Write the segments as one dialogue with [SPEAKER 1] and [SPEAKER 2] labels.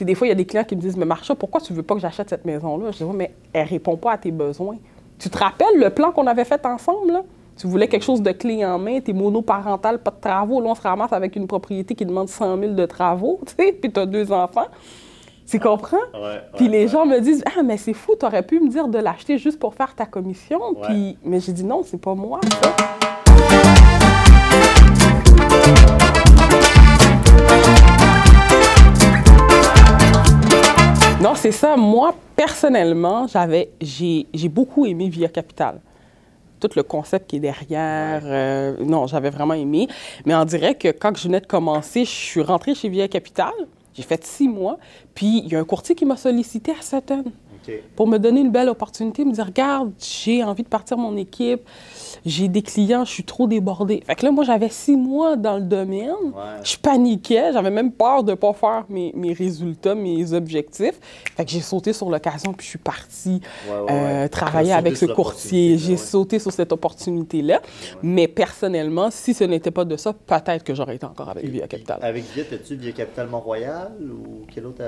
[SPEAKER 1] sais, des fois, il y a des clients qui me disent, mais Marsha, pourquoi tu veux pas que j'achète cette maison-là? Je dis, ouais, mais elle répond pas à tes besoins. Tu te rappelles le plan qu'on avait fait ensemble, là? Tu voulais quelque chose de clé en main, t'es monoparental, pas de travaux. Là, on se ramasse avec une propriété qui demande 100 000 de travaux, tu sais, puis t'as 2 enfants. Tu comprends? Puis les gens me disent, ah, mais c'est fou, t'aurais pu me dire de l'acheter juste pour faire ta commission. Puis, mais j'ai dit, non, c'est pas moi, ça. Non, c'est ça. Moi, personnellement, j'ai beaucoup aimé Via Capital. Tout le concept qui est derrière, non, j'avais vraiment aimé. Mais on dirait que quand je venais de commencer, je suis rentrée chez Via Capital. J'ai fait 6 mois, puis il y a un courtier qui m'a sollicité à Sutton pour me donner une belle opportunité, me dire, regarde, j'ai envie de partir mon équipe, j'ai des clients, je suis trop débordée. Fait que là, moi, j'avais 6 mois dans le domaine, je paniquais, j'avais même peur de ne pas faire mes résultats, mes objectifs. Fait que j'ai sauté sur l'occasion, puis je suis partie travailler avec ce courtier. J'ai sauté sur cette opportunité-là. Mais personnellement, si ce n'était pas de ça, peut-être que j'aurais été encore avec Via Capital.
[SPEAKER 2] Avec Via, as-tu Via Capital Mont-Royal ou quel autre?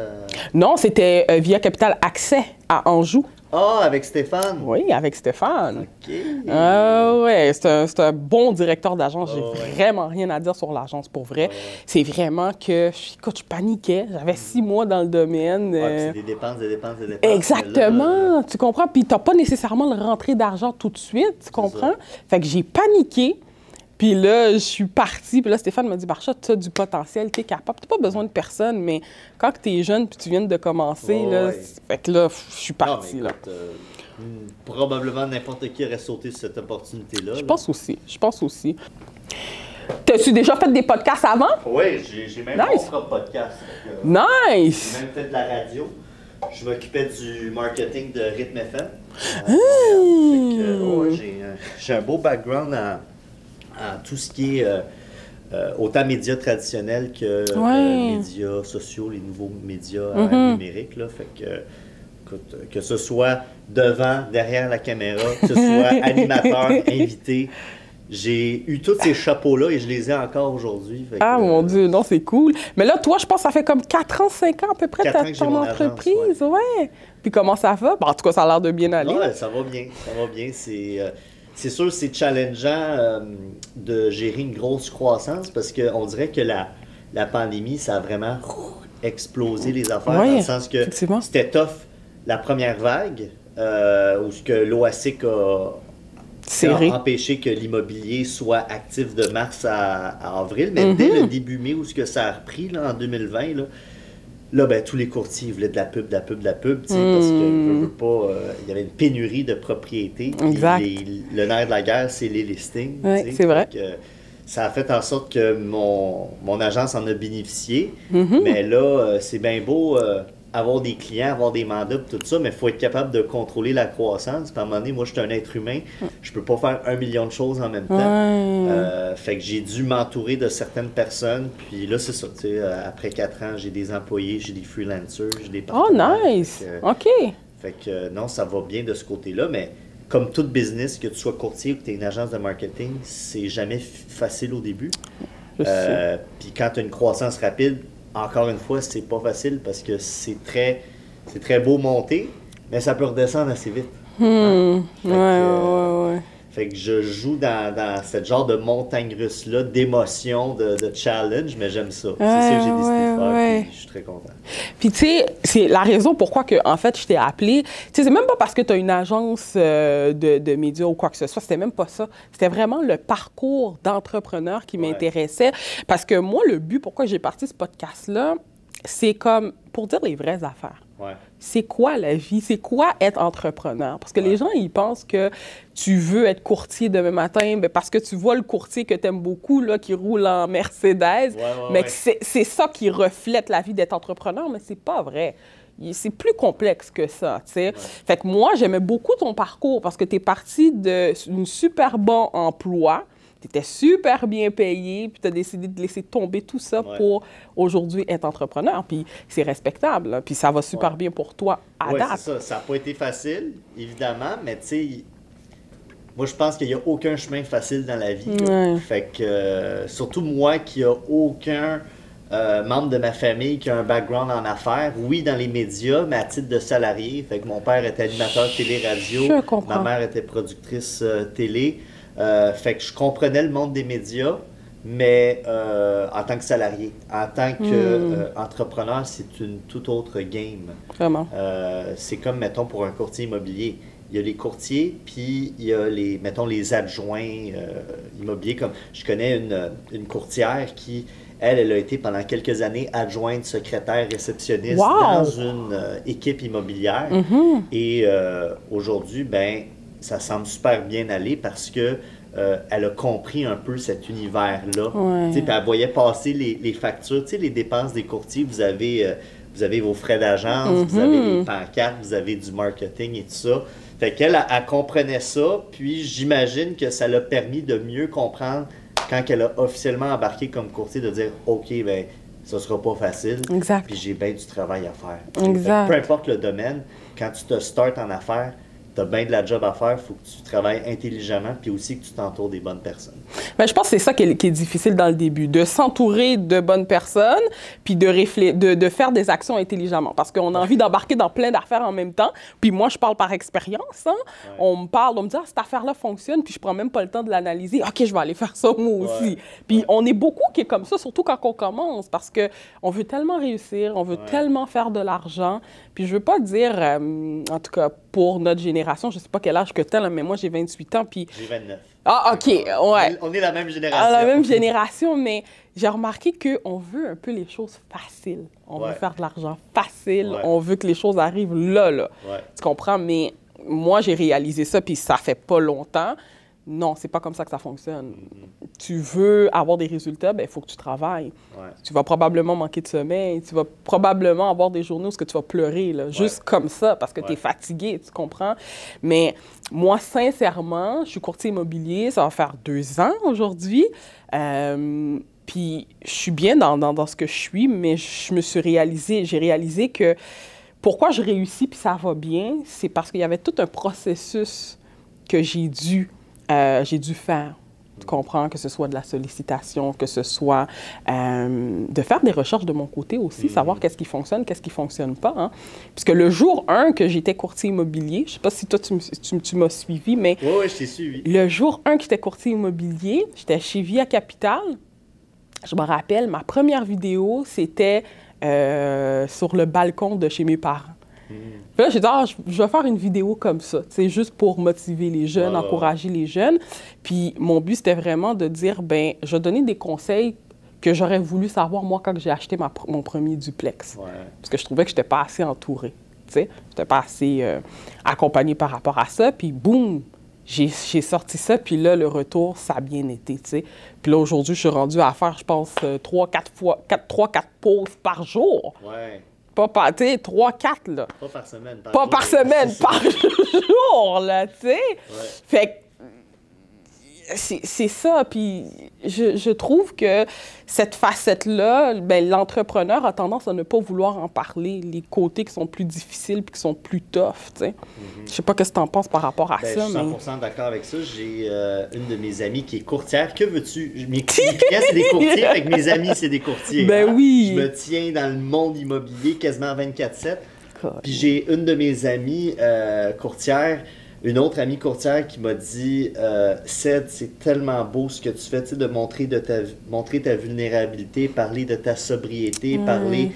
[SPEAKER 1] Non, c'était Via Capital Accès à Anjou.
[SPEAKER 2] Ah, avec Stéphane?
[SPEAKER 1] Oui, avec Stéphane.
[SPEAKER 2] OK.
[SPEAKER 1] Oui, c'est un bon directeur d'agence. J'ai vraiment rien à dire sur l'agence, pour vrai. C'est vraiment que, écoute, je paniquais. J'avais 6 mois dans le domaine.
[SPEAKER 2] C'est des dépenses, des dépenses, des dépenses.
[SPEAKER 1] Exactement, tu comprends? Puis tu n'as pas nécessairement le rentrée d'argent tout de suite, tu comprends? Fait que j'ai paniqué. Puis là, je suis partie. Puis là, Stéphane m'a dit, Marsha, tu as du potentiel, tu es capable. Tu n'as pas besoin de personne, mais quand tu es jeune puis tu viens de commencer, là, fait que là, je suis partie.
[SPEAKER 2] Non, mais écoute, probablement n'importe qui aurait sauté sur cette opportunité-là.
[SPEAKER 1] Je pense aussi. Je pense aussi. T'as-tu déjà fait des podcasts avant?
[SPEAKER 2] Oui, j'ai même mon propre podcast.
[SPEAKER 1] Nice!
[SPEAKER 2] J'ai même fait de la radio. Je m'occupais du marketing de Rythme FM. J'ai un beau background en tout ce qui est autant médias traditionnels que médias sociaux, les nouveaux médias numériques. Là. Fait que ce soit devant, derrière la caméra, que ce soit animateur, invité, j'ai eu tous ces chapeaux-là et je les ai encore aujourd'hui.
[SPEAKER 1] Mon Dieu, non, c'est cool. Mais là, toi, je pense que ça fait comme 4 ans, 5 ans à peu près ton entreprise. Ouais. Puis comment ça va? En tout cas, ça a l'air de bien aller.
[SPEAKER 2] Ouais, ça va bien. Ça va bien. C'est sûr, c'est challengeant de gérer une grosse croissance parce qu'on dirait que la pandémie, ça a vraiment explosé les affaires dans le sens que c'était tough la première vague où l'OASIC a empêché que l'immobilier soit actif de mars à avril, mais dès le début mai où ça a repris là, en 2020, là, ben, tous les courtiers voulaient de la pub, parce que il y avait une pénurie de propriétés. Le nerf de la guerre, c'est les listings.
[SPEAKER 1] C'est vrai.
[SPEAKER 2] Ça a fait en sorte que mon agence en a bénéficié. Mais là, c'est bien beau avoir des clients, avoir des mandats, tout ça, mais il faut être capable de contrôler la croissance. Puis à un moment donné, moi, je suis un être humain. Je peux pas faire 1 million de choses en même temps. Fait que j'ai dû m'entourer de certaines personnes. Puis là, c'est ça. Après 4 ans, j'ai des employés, j'ai des freelancers, j'ai des partenaires.
[SPEAKER 1] Oh, nice! OK.
[SPEAKER 2] Fait que non, ça va bien de ce côté-là, mais comme tout business, que tu sois courtier ou que tu aies une agence de marketing, c'est jamais facile au début. Puis quand tu as une croissance rapide, encore une fois, c'est pas facile parce que c'est très beau monter, mais ça peut redescendre assez vite. Fait que je joue dans ce genre de montagne russe-là, d'émotions, de challenge, mais j'aime ça. C'est ça que j'ai décidé de faire, puis je suis très content.
[SPEAKER 1] Puis tu sais, c'est la raison pourquoi que, en fait, je t'ai appelé. Tu sais, c'est même pas parce que tu as une agence de médias ou quoi que ce soit, c'était même pas ça. C'était vraiment le parcours d'entrepreneur qui m'intéressait. Parce que moi, le but pourquoi j'ai parti ce podcast-là, c'est comme pour dire les vraies affaires. C'est quoi la vie? C'est quoi être entrepreneur? Parce que les gens, ils pensent que tu veux être courtier demain matin parce que tu vois le courtier que tu aimes beaucoup, là, qui roule en Mercedes, mais c'est ça qui reflète la vie d'être entrepreneur, mais c'est pas vrai. C'est plus complexe que ça, tu sais. Fait que moi, j'aimais beaucoup ton parcours parce que tu es parti d'un super bon emploi, tu étais super bien payé, puis tu as décidé de laisser tomber tout ça pour aujourd'hui être entrepreneur. Puis c'est respectable, là, puis ça va super bien pour toi à date.
[SPEAKER 2] C'est ça. Ça n'a pas été facile, évidemment, mais tu sais, moi, je pense qu'il n'y a aucun chemin facile dans la vie. Fait que, surtout moi qui n'ai aucun membre de ma famille qui a un background en affaires, oui, dans les médias, mais à titre de salarié. Fait que mon père était animateur télé-radio, ma mère était productrice télé. Fait que je comprenais le monde des médias, mais en tant que salarié. En tant qu'entrepreneur, c'est une toute autre game.
[SPEAKER 1] Vraiment.
[SPEAKER 2] C'est comme, mettons, pour un courtier immobilier. Il y a les courtiers, puis il y a les, mettons, les adjoints immobiliers. Comme je connais une courtière qui, elle a été pendant quelques années adjointe, secrétaire, réceptionniste dans une équipe immobilière. Et aujourd'hui, ben, ça semble super bien aller parce que elle a compris un peu cet univers-là. Puis elle voyait passer les factures, les dépenses des courtiers. Vous avez vos frais d'agence, vous avez les pancartes, vous avez du marketing et tout ça. Fait qu'elle, elle comprenait ça, puis j'imagine que ça l'a permis de mieux comprendre quand elle a officiellement embarqué comme courtier, de dire « OK, ben ça sera pas facile, puis j'ai bien du travail à faire. » Peu importe le domaine, quand tu te startes en affaires, tu as bien de la job à faire, il faut que tu travailles intelligemment, puis aussi que tu t'entoures des bonnes personnes.
[SPEAKER 1] Bien, je pense que c'est ça qui est difficile dans le début, de s'entourer de bonnes personnes, puis de faire des actions intelligemment. Parce qu'on a envie d'embarquer dans plein d'affaires en même temps. Puis moi, je parle par expérience. Hein? On me dit, cette affaire-là fonctionne, puis je prends même pas le temps de l'analyser. OK, je vais aller faire ça moi aussi. Puis on est beaucoup qui est comme ça, surtout quand on commence, parce qu'on veut tellement réussir, on veut tellement faire de l'argent. Puis je veux pas dire, en tout cas, pour notre génération, je sais pas quel âge que tu as, mais moi, j'ai 28 ans, puis...
[SPEAKER 2] J'ai 29.
[SPEAKER 1] Ah, OK, ouais.
[SPEAKER 2] On est la même génération.
[SPEAKER 1] La même génération, mais j'ai remarqué qu'on veut un peu les choses faciles. On veut faire de l'argent facile. On veut que les choses arrivent là. Tu comprends? Mais moi, j'ai réalisé ça, puis ça fait pas longtemps. Non, c'est pas comme ça que ça fonctionne. Tu veux avoir des résultats, bien, il faut que tu travailles. Tu vas probablement manquer de sommeil. Tu vas probablement avoir des journées où tu vas pleurer, là, juste comme ça, parce que tu es fatigué, tu comprends? Mais moi, sincèrement, je suis courtier immobilier, ça va faire 2 ans aujourd'hui. Puis je suis bien dans ce que je suis, mais j'ai réalisé que pourquoi je réussis puis ça va bien, c'est parce qu'il y avait tout un processus que j'ai dû faire. Tu comprends? Que ce soit de la sollicitation, que ce soit de faire des recherches de mon côté aussi, savoir qu'est-ce qui fonctionne, qu'est-ce qui ne fonctionne pas. Hein? Puisque le jour 1 que j'étais courtier immobilier, je ne sais pas si toi tu m'as suivi, mais
[SPEAKER 2] oui, je t'ai suivi.
[SPEAKER 1] Le jour 1 que j'étais courtier immobilier, j'étais chez Via Capital. Je me rappelle, ma première vidéo, c'était sur le balcon de chez mes parents. Puis là, j'ai dit, je vais faire une vidéo comme ça, juste pour motiver les jeunes, encourager les jeunes. Puis mon but, c'était vraiment de dire, ben, je vais donner des conseils que j'aurais voulu savoir, moi, quand j'ai acheté mon premier duplex. Parce que je trouvais que je n'étais pas assez entourée, je n'étais pas assez accompagnée par rapport à ça. Puis boum, j'ai sorti ça, puis là, le retour, ça a bien été, Puis là, aujourd'hui, je suis rendue à faire, je pense, 3-4 pauses par jour. Pas par, 3-4, là.
[SPEAKER 2] Pas par semaine.
[SPEAKER 1] Pas par semaine, par jour, là, tu sais. Fait que c'est ça. Puis je trouve que cette facette-là, ben, l'entrepreneur a tendance à ne pas vouloir en parler, les côtés qui sont plus difficiles puis qui sont plus tough, tu sais. Je sais pas ce que tu en penses par rapport à ça,
[SPEAKER 2] je suis 100% d'accord avec ça. J'ai une de mes amies qui est courtière. Que veux-tu? Mes clients, c'est des courtiers, fait que mes amis, c'est des courtiers.
[SPEAKER 1] Ben oui!
[SPEAKER 2] Je me tiens dans le monde immobilier quasiment 24/7. Puis j'ai une de mes amies courtières, une autre amie courtière qui m'a dit Ced, c'est tellement beau ce que tu fais, de montrer ta vulnérabilité, parler de ta sobriété, parler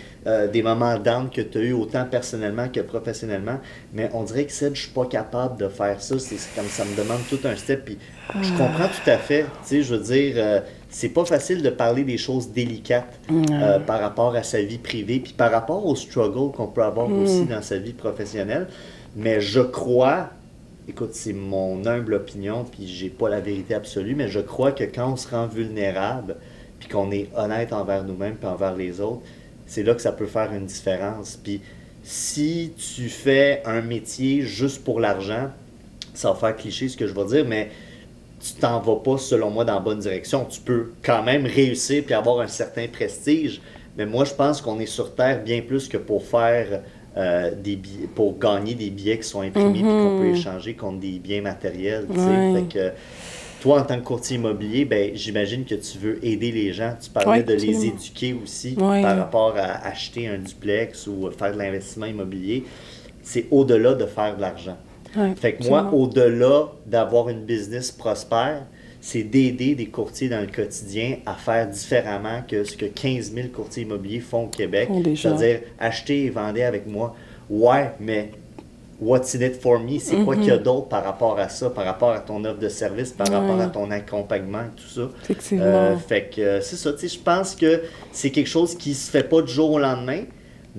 [SPEAKER 2] des moments d'âme que tu as eu autant personnellement que professionnellement. Mais on dirait que Ced, je suis pas capable de faire ça. C'est comme ça me demande tout un step. Puis je comprends tout à fait. Je veux dire, c'est pas facile de parler des choses délicates par rapport à sa vie privée, puis par rapport au struggle qu'on peut avoir aussi dans sa vie professionnelle. Mais je crois. Écoute, c'est mon humble opinion, puis j'ai pas la vérité absolue, mais je crois que quand on se rend vulnérable, puis qu'on est honnête envers nous-mêmes puis envers les autres, c'est là que ça peut faire une différence. Puis si tu fais un métier juste pour l'argent, ça va faire cliché ce que je vais dire, mais tu t'en vas pas, selon moi, dans la bonne direction. Tu peux quand même réussir puis avoir un certain prestige, mais moi, je pense qu'on est sur Terre bien plus que pour faire... pour gagner des billets qui sont imprimés et qu'on peut échanger contre des biens matériels. Fait que Toi, en tant que courtier immobilier, ben, j'imagine que tu veux aider les gens. Tu parlais de les éduquer aussi par rapport à acheter un duplex ou faire de l'investissement immobilier. C'est au-delà de faire de l'argent. Fait que moi, au-delà d'avoir une business prospère, c'est d'aider des courtiers dans le quotidien à faire différemment que ce que 15 000 courtiers immobiliers font au Québec. C'est-à-dire acheter et vendre avec moi. Ouais, mais what's in it for me? C'est quoi qu'il y a d'autre par rapport à ça, par rapport à ton offre de service, par rapport à ton accompagnement et tout ça? Fait que c'est ça, tu sais, je pense que c'est quelque chose qui se fait pas du jour au lendemain.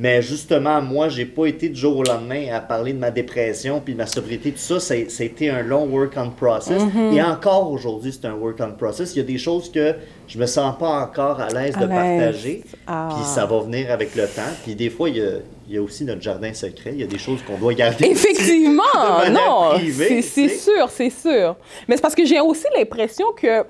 [SPEAKER 2] Mais justement, moi, j'ai pas été du jour au lendemain à parler de ma dépression puis de ma sobriété. Tout ça, ça a été un long work on process. Et encore aujourd'hui, c'est un work on process. Il y a des choses que je me sens pas encore à l'aise de partager. Puis ça va venir avec le temps. Puis des fois, il y a aussi notre jardin secret. Il y a des choses qu'on doit garder.
[SPEAKER 1] Effectivement! Non!
[SPEAKER 2] Privée,
[SPEAKER 1] c'est sûr, c'est sûr. Mais c'est parce que j'ai aussi l'impression que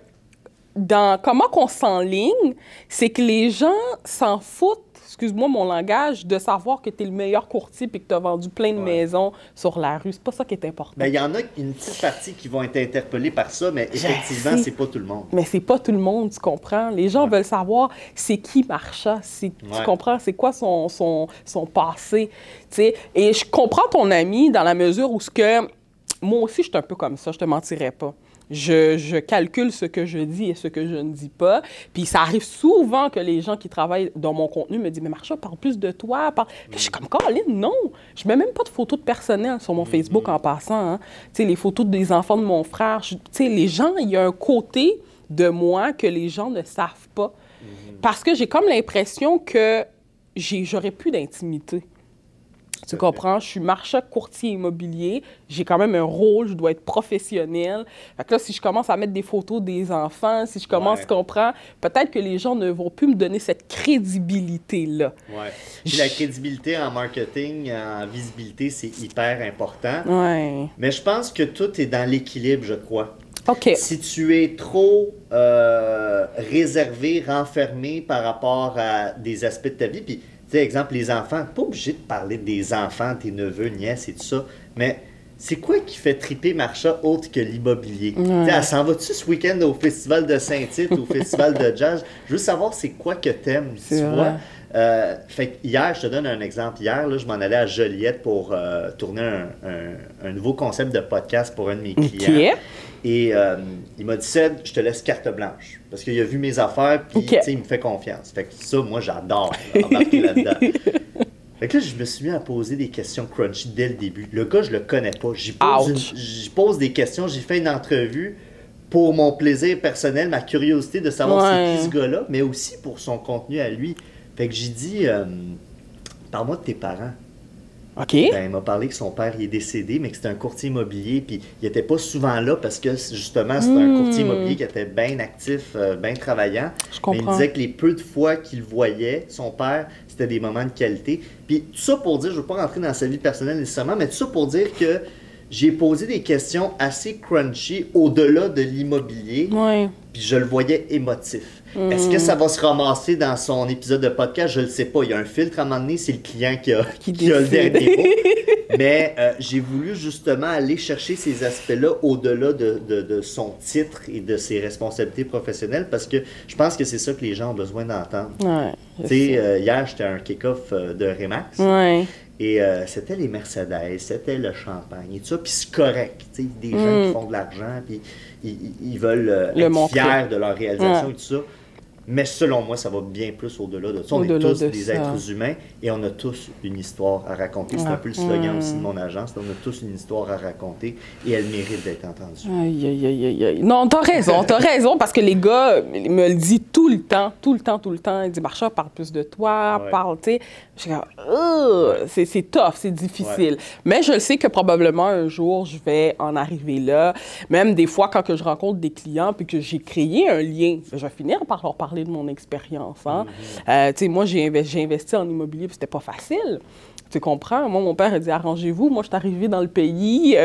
[SPEAKER 1] dans comment qu'on s'enligne, c'est que les gens s'en foutent, excuse-moi mon langage, de savoir que tu es le meilleur courtier et que tu as vendu plein de maisons sur la rue. C'est pas ça qui est important.
[SPEAKER 2] Il y en a une petite partie qui vont être interpellés par ça, mais effectivement, c'est pas tout le monde.
[SPEAKER 1] Mais c'est pas tout le monde, tu comprends? Les gens veulent savoir c'est qui Marsha, tu comprends? C'est quoi son passé? T'sais? Et je comprends ton ami dans la mesure où moi aussi, je suis un peu comme ça, je te mentirais pas. Je calcule ce que je dis et ce que je ne dis pas. Puis ça arrive souvent que les gens qui travaillent dans mon contenu me disent « Mais Marsha, parle plus de toi. » Puis je suis comme « Caroline, non! Je mets même pas de photos de personnel sur mon Facebook en passant. Hein. Tu sais, les photos des enfants de mon frère. Tu sais, les gens, il y a un côté de moi que les gens ne savent pas. Parce que j'ai comme l'impression que j'aurais plus d'intimité. Tu comprends? Je suis Marsha, courtier immobilier. J'ai quand même un rôle, je dois être professionnelle. Fait que là, si je commence à mettre des photos des enfants, si je commence, tu comprends, peut-être que les gens ne vont plus me donner cette crédibilité-là.
[SPEAKER 2] Oui. Puis la crédibilité en marketing, en visibilité, c'est hyper important.
[SPEAKER 1] Oui.
[SPEAKER 2] Mais je pense que tout est dans l'équilibre, je crois.
[SPEAKER 1] OK.
[SPEAKER 2] Si tu es trop réservé, renfermé par rapport à des aspects de ta vie, puis tu sais, exemple, les enfants, pas obligé de parler des enfants, tes neveux, nièces et tout ça, mais c'est quoi qui fait triper Marsha autre que l'immobilier? Elle s'en va-tu ce week-end au Festival de Saint-Tite, au Festival de Jazz? Je veux savoir c'est quoi que t'aimes, tu vois? Fait que hier, je te donne un exemple. Hier, là, je m'en allais à Joliette pour tourner un nouveau concept de podcast pour un de mes clients. Et il m'a dit, Seb, je te laisse carte blanche. Parce qu'il a vu mes affaires, puis il me fait confiance. Fait que ça, moi, j'adore embarquer là-dedans. Fait que là, je me suis mis à poser des questions crunchy dès le début. Le gars, je le connais pas. J'y pose des questions, j'ai fait une entrevue pour mon plaisir personnel, ma curiosité de savoir c'est qui ce gars-là, mais aussi pour son contenu à lui. Fait que j'ai dit, parle-moi de tes parents.
[SPEAKER 1] OK.
[SPEAKER 2] Ben, il m'a parlé que son père il est décédé, mais que c'était un courtier immobilier, puis il n'était pas souvent là parce que justement, c'était un courtier immobilier qui était bien actif, bien travaillant.
[SPEAKER 1] Je comprends.
[SPEAKER 2] Mais il disait que les peu de fois qu'il voyait son père, c'était des moments de qualité. Puis tout ça pour dire, je ne veux pas rentrer dans sa vie personnelle nécessairement, mais tout ça pour dire que j'ai posé des questions assez crunchy au-delà de l'immobilier, puis je le voyais émotif. Est-ce que ça va se ramasser dans son épisode de podcast? Je ne le sais pas. Il y a un filtre à un moment donné, c'est le client qui a le dernier mot. Mais j'ai voulu justement aller chercher ces aspects-là au-delà de son titre et de ses responsabilités professionnelles parce que je pense que c'est ça que les gens ont besoin d'entendre. Tu sais, hier, j'étais à un kick-off de Remax. Et c'était les Mercedes, c'était le champagne et tout ça. Puis c'est correct. Tu sais, des gens qui font de l'argent, puis ils veulent être fiers de leur réalisation et tout ça. Mais selon moi, ça va bien plus au-delà de ça. On est tous des êtres humains et on a tous une histoire à raconter. C'est un peu le slogan aussi de mon agence. On a tous une histoire à raconter et elle mérite d'être entendue.
[SPEAKER 1] Aïe, aïe, aïe, aïe. Non, t'as raison, parce que les gars me le disent tout le temps. Ils disent, Marsha, parle plus de toi, parle, tu sais. Je suis comme, c'est tough, c'est difficile. Mais je sais que probablement un jour, je vais en arriver là. Même des fois, quand que je rencontre des clients puis que j'ai créé un lien, je vais finir par leur parler de mon expérience. Hein? Tu sais, moi, j'ai investi en immobilier puis c'était pas facile. Tu comprends? Moi, mon père a dit, arrangez-vous. Moi, je suis arrivée dans le pays.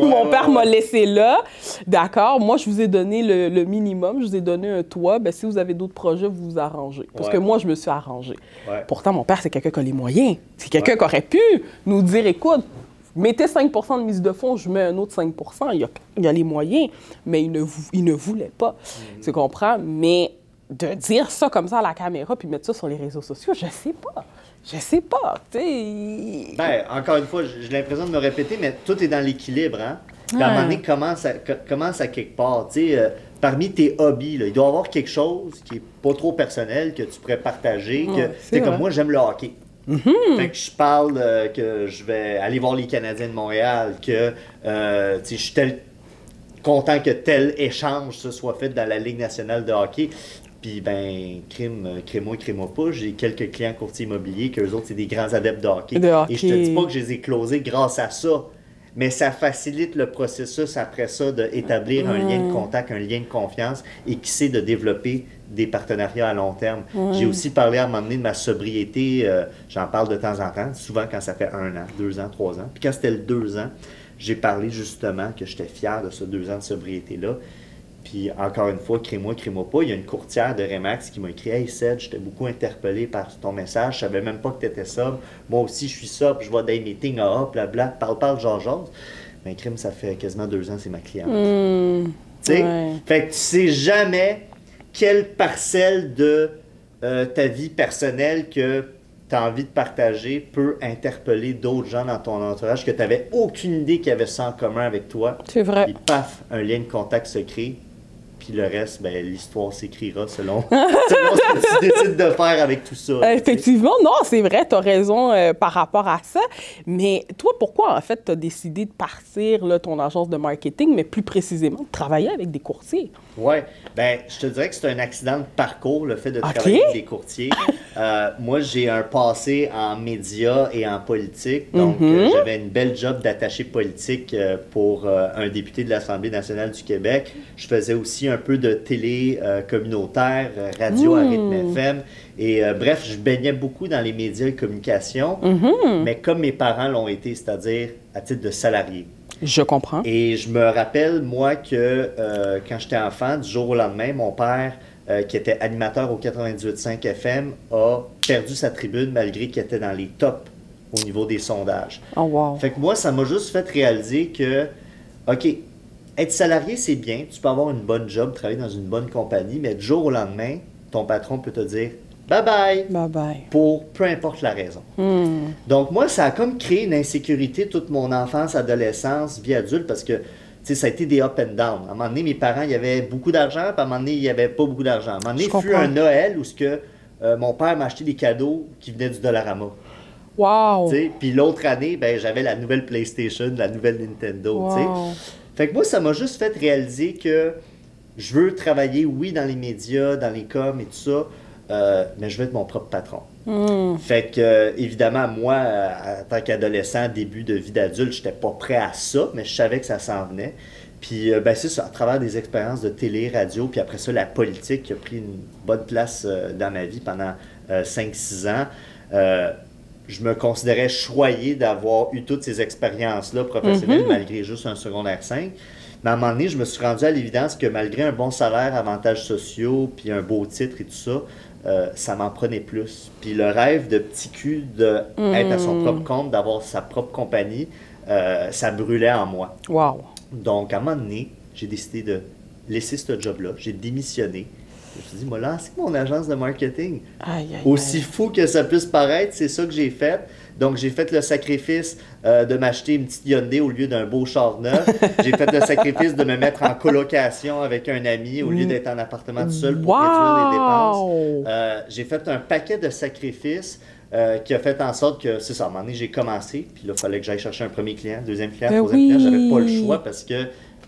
[SPEAKER 1] Mon père m'a laissé là. D'accord? Moi, je vous ai donné le minimum. Je vous ai donné un toit. Ben, si vous avez d'autres projets, vous vous arrangez. Parce que moi, je me suis arrangée. Pourtant, mon père, c'est quelqu'un qui a les moyens. C'est quelqu'un qui aurait pu nous dire, écoute, mettez 5 de mise de fonds, je mets un autre 5 il y a les moyens, mais il ne voulait pas. Tu comprends? Mais de dire ça comme ça à la caméra puis mettre ça sur les réseaux sociaux, je sais pas. Je sais pas, tu sais.
[SPEAKER 2] Ben, encore une fois, j'ai l'impression de me répéter, mais tout est dans l'équilibre, hein? Puis à un moment donné, commence à quelque part. Tu sais, parmi tes hobbies, là, il doit y avoir quelque chose qui est pas trop personnel, que tu pourrais partager. Que, tu sais, comme moi, j'aime le hockey. Fait que je parle que je vais aller voir les Canadiens de Montréal, que tu sais, je suis content que tel échange se soit fait dans la Ligue nationale de hockey. Puis, ben, crée-moi pas. J'ai quelques clients courtiers immobiliers qu'eux autres, c'est des grands adeptes de hockey. Et je te dis pas que je les ai closés grâce à ça, mais ça facilite le processus après ça d'établir un lien de contact, un lien de confiance et qui sait de développer des partenariats à long terme. J'ai aussi parlé à un moment donné de ma sobriété. J'en parle de temps en temps, souvent quand ça fait 1 an, 2 ans, 3 ans. Puis quand c'était le 2 ans, j'ai parlé justement que j'étais fier de ce 2 ans de sobriété-là. Puis encore une fois, crée-moi pas. Il y a une courtière de Remax qui m'a écrit « Hey Seth, j'étais beaucoup interpellé par ton message. Je savais même pas que tu étais sobre. Moi aussi, je suis sobre. Je vais dans les meetings, blabla. Parle, genre. » Mais crime, ça fait quasiment 2 ans, c'est ma cliente. Tu sais? Ouais. Fait que tu sais jamais quelle parcelle de ta vie personnelle que tu as envie de partager peut interpeller d'autres gens dans ton entourage que tu n'avais aucune idée qu'il y avait ça en commun avec toi.
[SPEAKER 1] C'est vrai.
[SPEAKER 2] Et paf, un lien de contact se crée. Puis le reste, ben, l'histoire s'écrira selon ce que tu décides de faire avec tout ça.
[SPEAKER 1] Effectivement, non, c'est vrai, tu as raison par rapport à ça. Mais toi, pourquoi, en fait, tu as décidé de partir là, ton agence de marketing, mais plus précisément, de travailler avec des courtiers?
[SPEAKER 2] Oui, ben, je te dirais que c'est un accident de parcours, le fait de travailler avec des courtiers. Moi, j'ai un passé en médias et en politique. Donc, j'avais une belle job d'attaché politique pour un député de l'Assemblée nationale du Québec. Je faisais aussi un peu de télé communautaire, radio à rythme FM. Et bref, je baignais beaucoup dans les médias et communications, mais comme mes parents l'ont été, c'est-à-dire à titre de salarié.
[SPEAKER 1] Je comprends.
[SPEAKER 2] Et je me rappelle, moi, que quand j'étais enfant, du jour au lendemain, mon père, qui était animateur au 98.5 FM, a perdu sa tribune malgré qu'il était dans les tops au niveau des sondages.
[SPEAKER 1] Oh wow.
[SPEAKER 2] Fait que moi, ça m'a juste fait réaliser que, OK, être salarié, c'est bien, tu peux avoir une bonne job, travailler dans une bonne compagnie, mais du jour au lendemain, ton patron peut te dire bye-bye.
[SPEAKER 1] Bye-bye.
[SPEAKER 2] Pour peu importe la raison. Donc, moi, ça a comme créé une insécurité toute mon enfance, adolescence, vie adulte, parce que, tu sais, ça a été des up and down. À un moment donné, mes parents, il y avait beaucoup d'argent, puis à un moment donné, il n'y avait pas beaucoup d'argent. À un moment donné, il fut un Noël où mon père m'a acheté des cadeaux qui venaient du Dollarama.
[SPEAKER 1] Wow!
[SPEAKER 2] Puis l'autre année, ben, j'avais la nouvelle PlayStation, la nouvelle Nintendo. Wow. Fait que moi, ça m'a juste fait réaliser que je veux travailler, oui, dans les médias, dans les coms et tout ça, mais je veux être mon propre patron. Fait que, évidemment, moi, en tant qu'adolescent, début de vie d'adulte, je n'étais pas prêt à ça, mais je savais que ça s'en venait. Puis, ben, c'est ça, à travers des expériences de télé, radio, puis après ça, la politique qui a pris une bonne place dans ma vie pendant 5-6 ans. Je me considérais choyé d'avoir eu toutes ces expériences-là professionnelles, malgré juste un secondaire 5. Mais à un moment donné, je me suis rendu à l'évidence que malgré un bon salaire, avantages sociaux, puis un beau titre et tout ça, ça m'en prenait plus. Puis le rêve de petit cul d'être à son propre compte, d'avoir sa propre compagnie, ça brûlait en moi.
[SPEAKER 1] Wow.
[SPEAKER 2] Donc, à un moment donné, j'ai décidé de laisser ce job-là. J'ai démissionné. Je me suis dit, moi, lancez mon agence de marketing. Aussi fou que ça puisse paraître, c'est ça que j'ai fait. Donc, j'ai fait le sacrifice de m'acheter une petite Hyundai au lieu d'un beau char neuf. J'ai fait le sacrifice de me mettre en colocation avec un ami au lieu d'être en appartement tout seul pour réduire les dépenses. J'ai fait un paquet de sacrifices qui a fait en sorte que, c'est ça, à un moment donné, j'ai commencé. Puis là, il fallait que j'aille chercher un premier client, deuxième client, troisième client. J'avais pas le choix parce que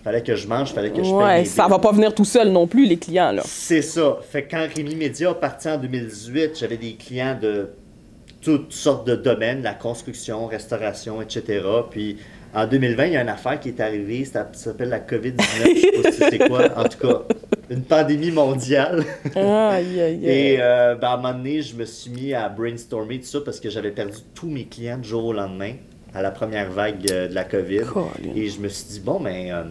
[SPEAKER 2] fallait que je mange, fallait que je paye mes
[SPEAKER 1] ça va pas venir tout seul non plus, les clients, là.
[SPEAKER 2] C'est ça. Fait que quand Rémi Média est parti en 2018, j'avais des clients de toutes sortes de domaines, la construction, restauration, etc. Puis en 2020, il y a une affaire qui est arrivée, ça s'appelle la COVID-19, je sais pas si c'est quoi. En tout cas, une pandémie mondiale. Et ben, à un moment donné, je me suis mis à brainstormer tout ça parce que j'avais perdu tous mes clients du jour au lendemain à la première vague de la COVID. Et je me suis dit, bon, ben,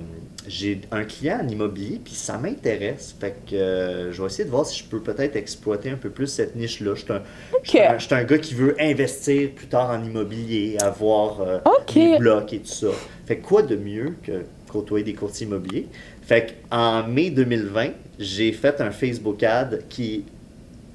[SPEAKER 2] j'ai un client en immobilier, puis ça m'intéresse. Fait que je vais essayer de voir si je peux peut-être exploiter un peu plus cette niche-là. Je suis un gars qui veut investir plus tard en immobilier, avoir des blocs et tout ça. Fait que quoi de mieux que côtoyer des courtiers immobiliers? Fait qu'en mai 2020, j'ai fait un Facebook ad qui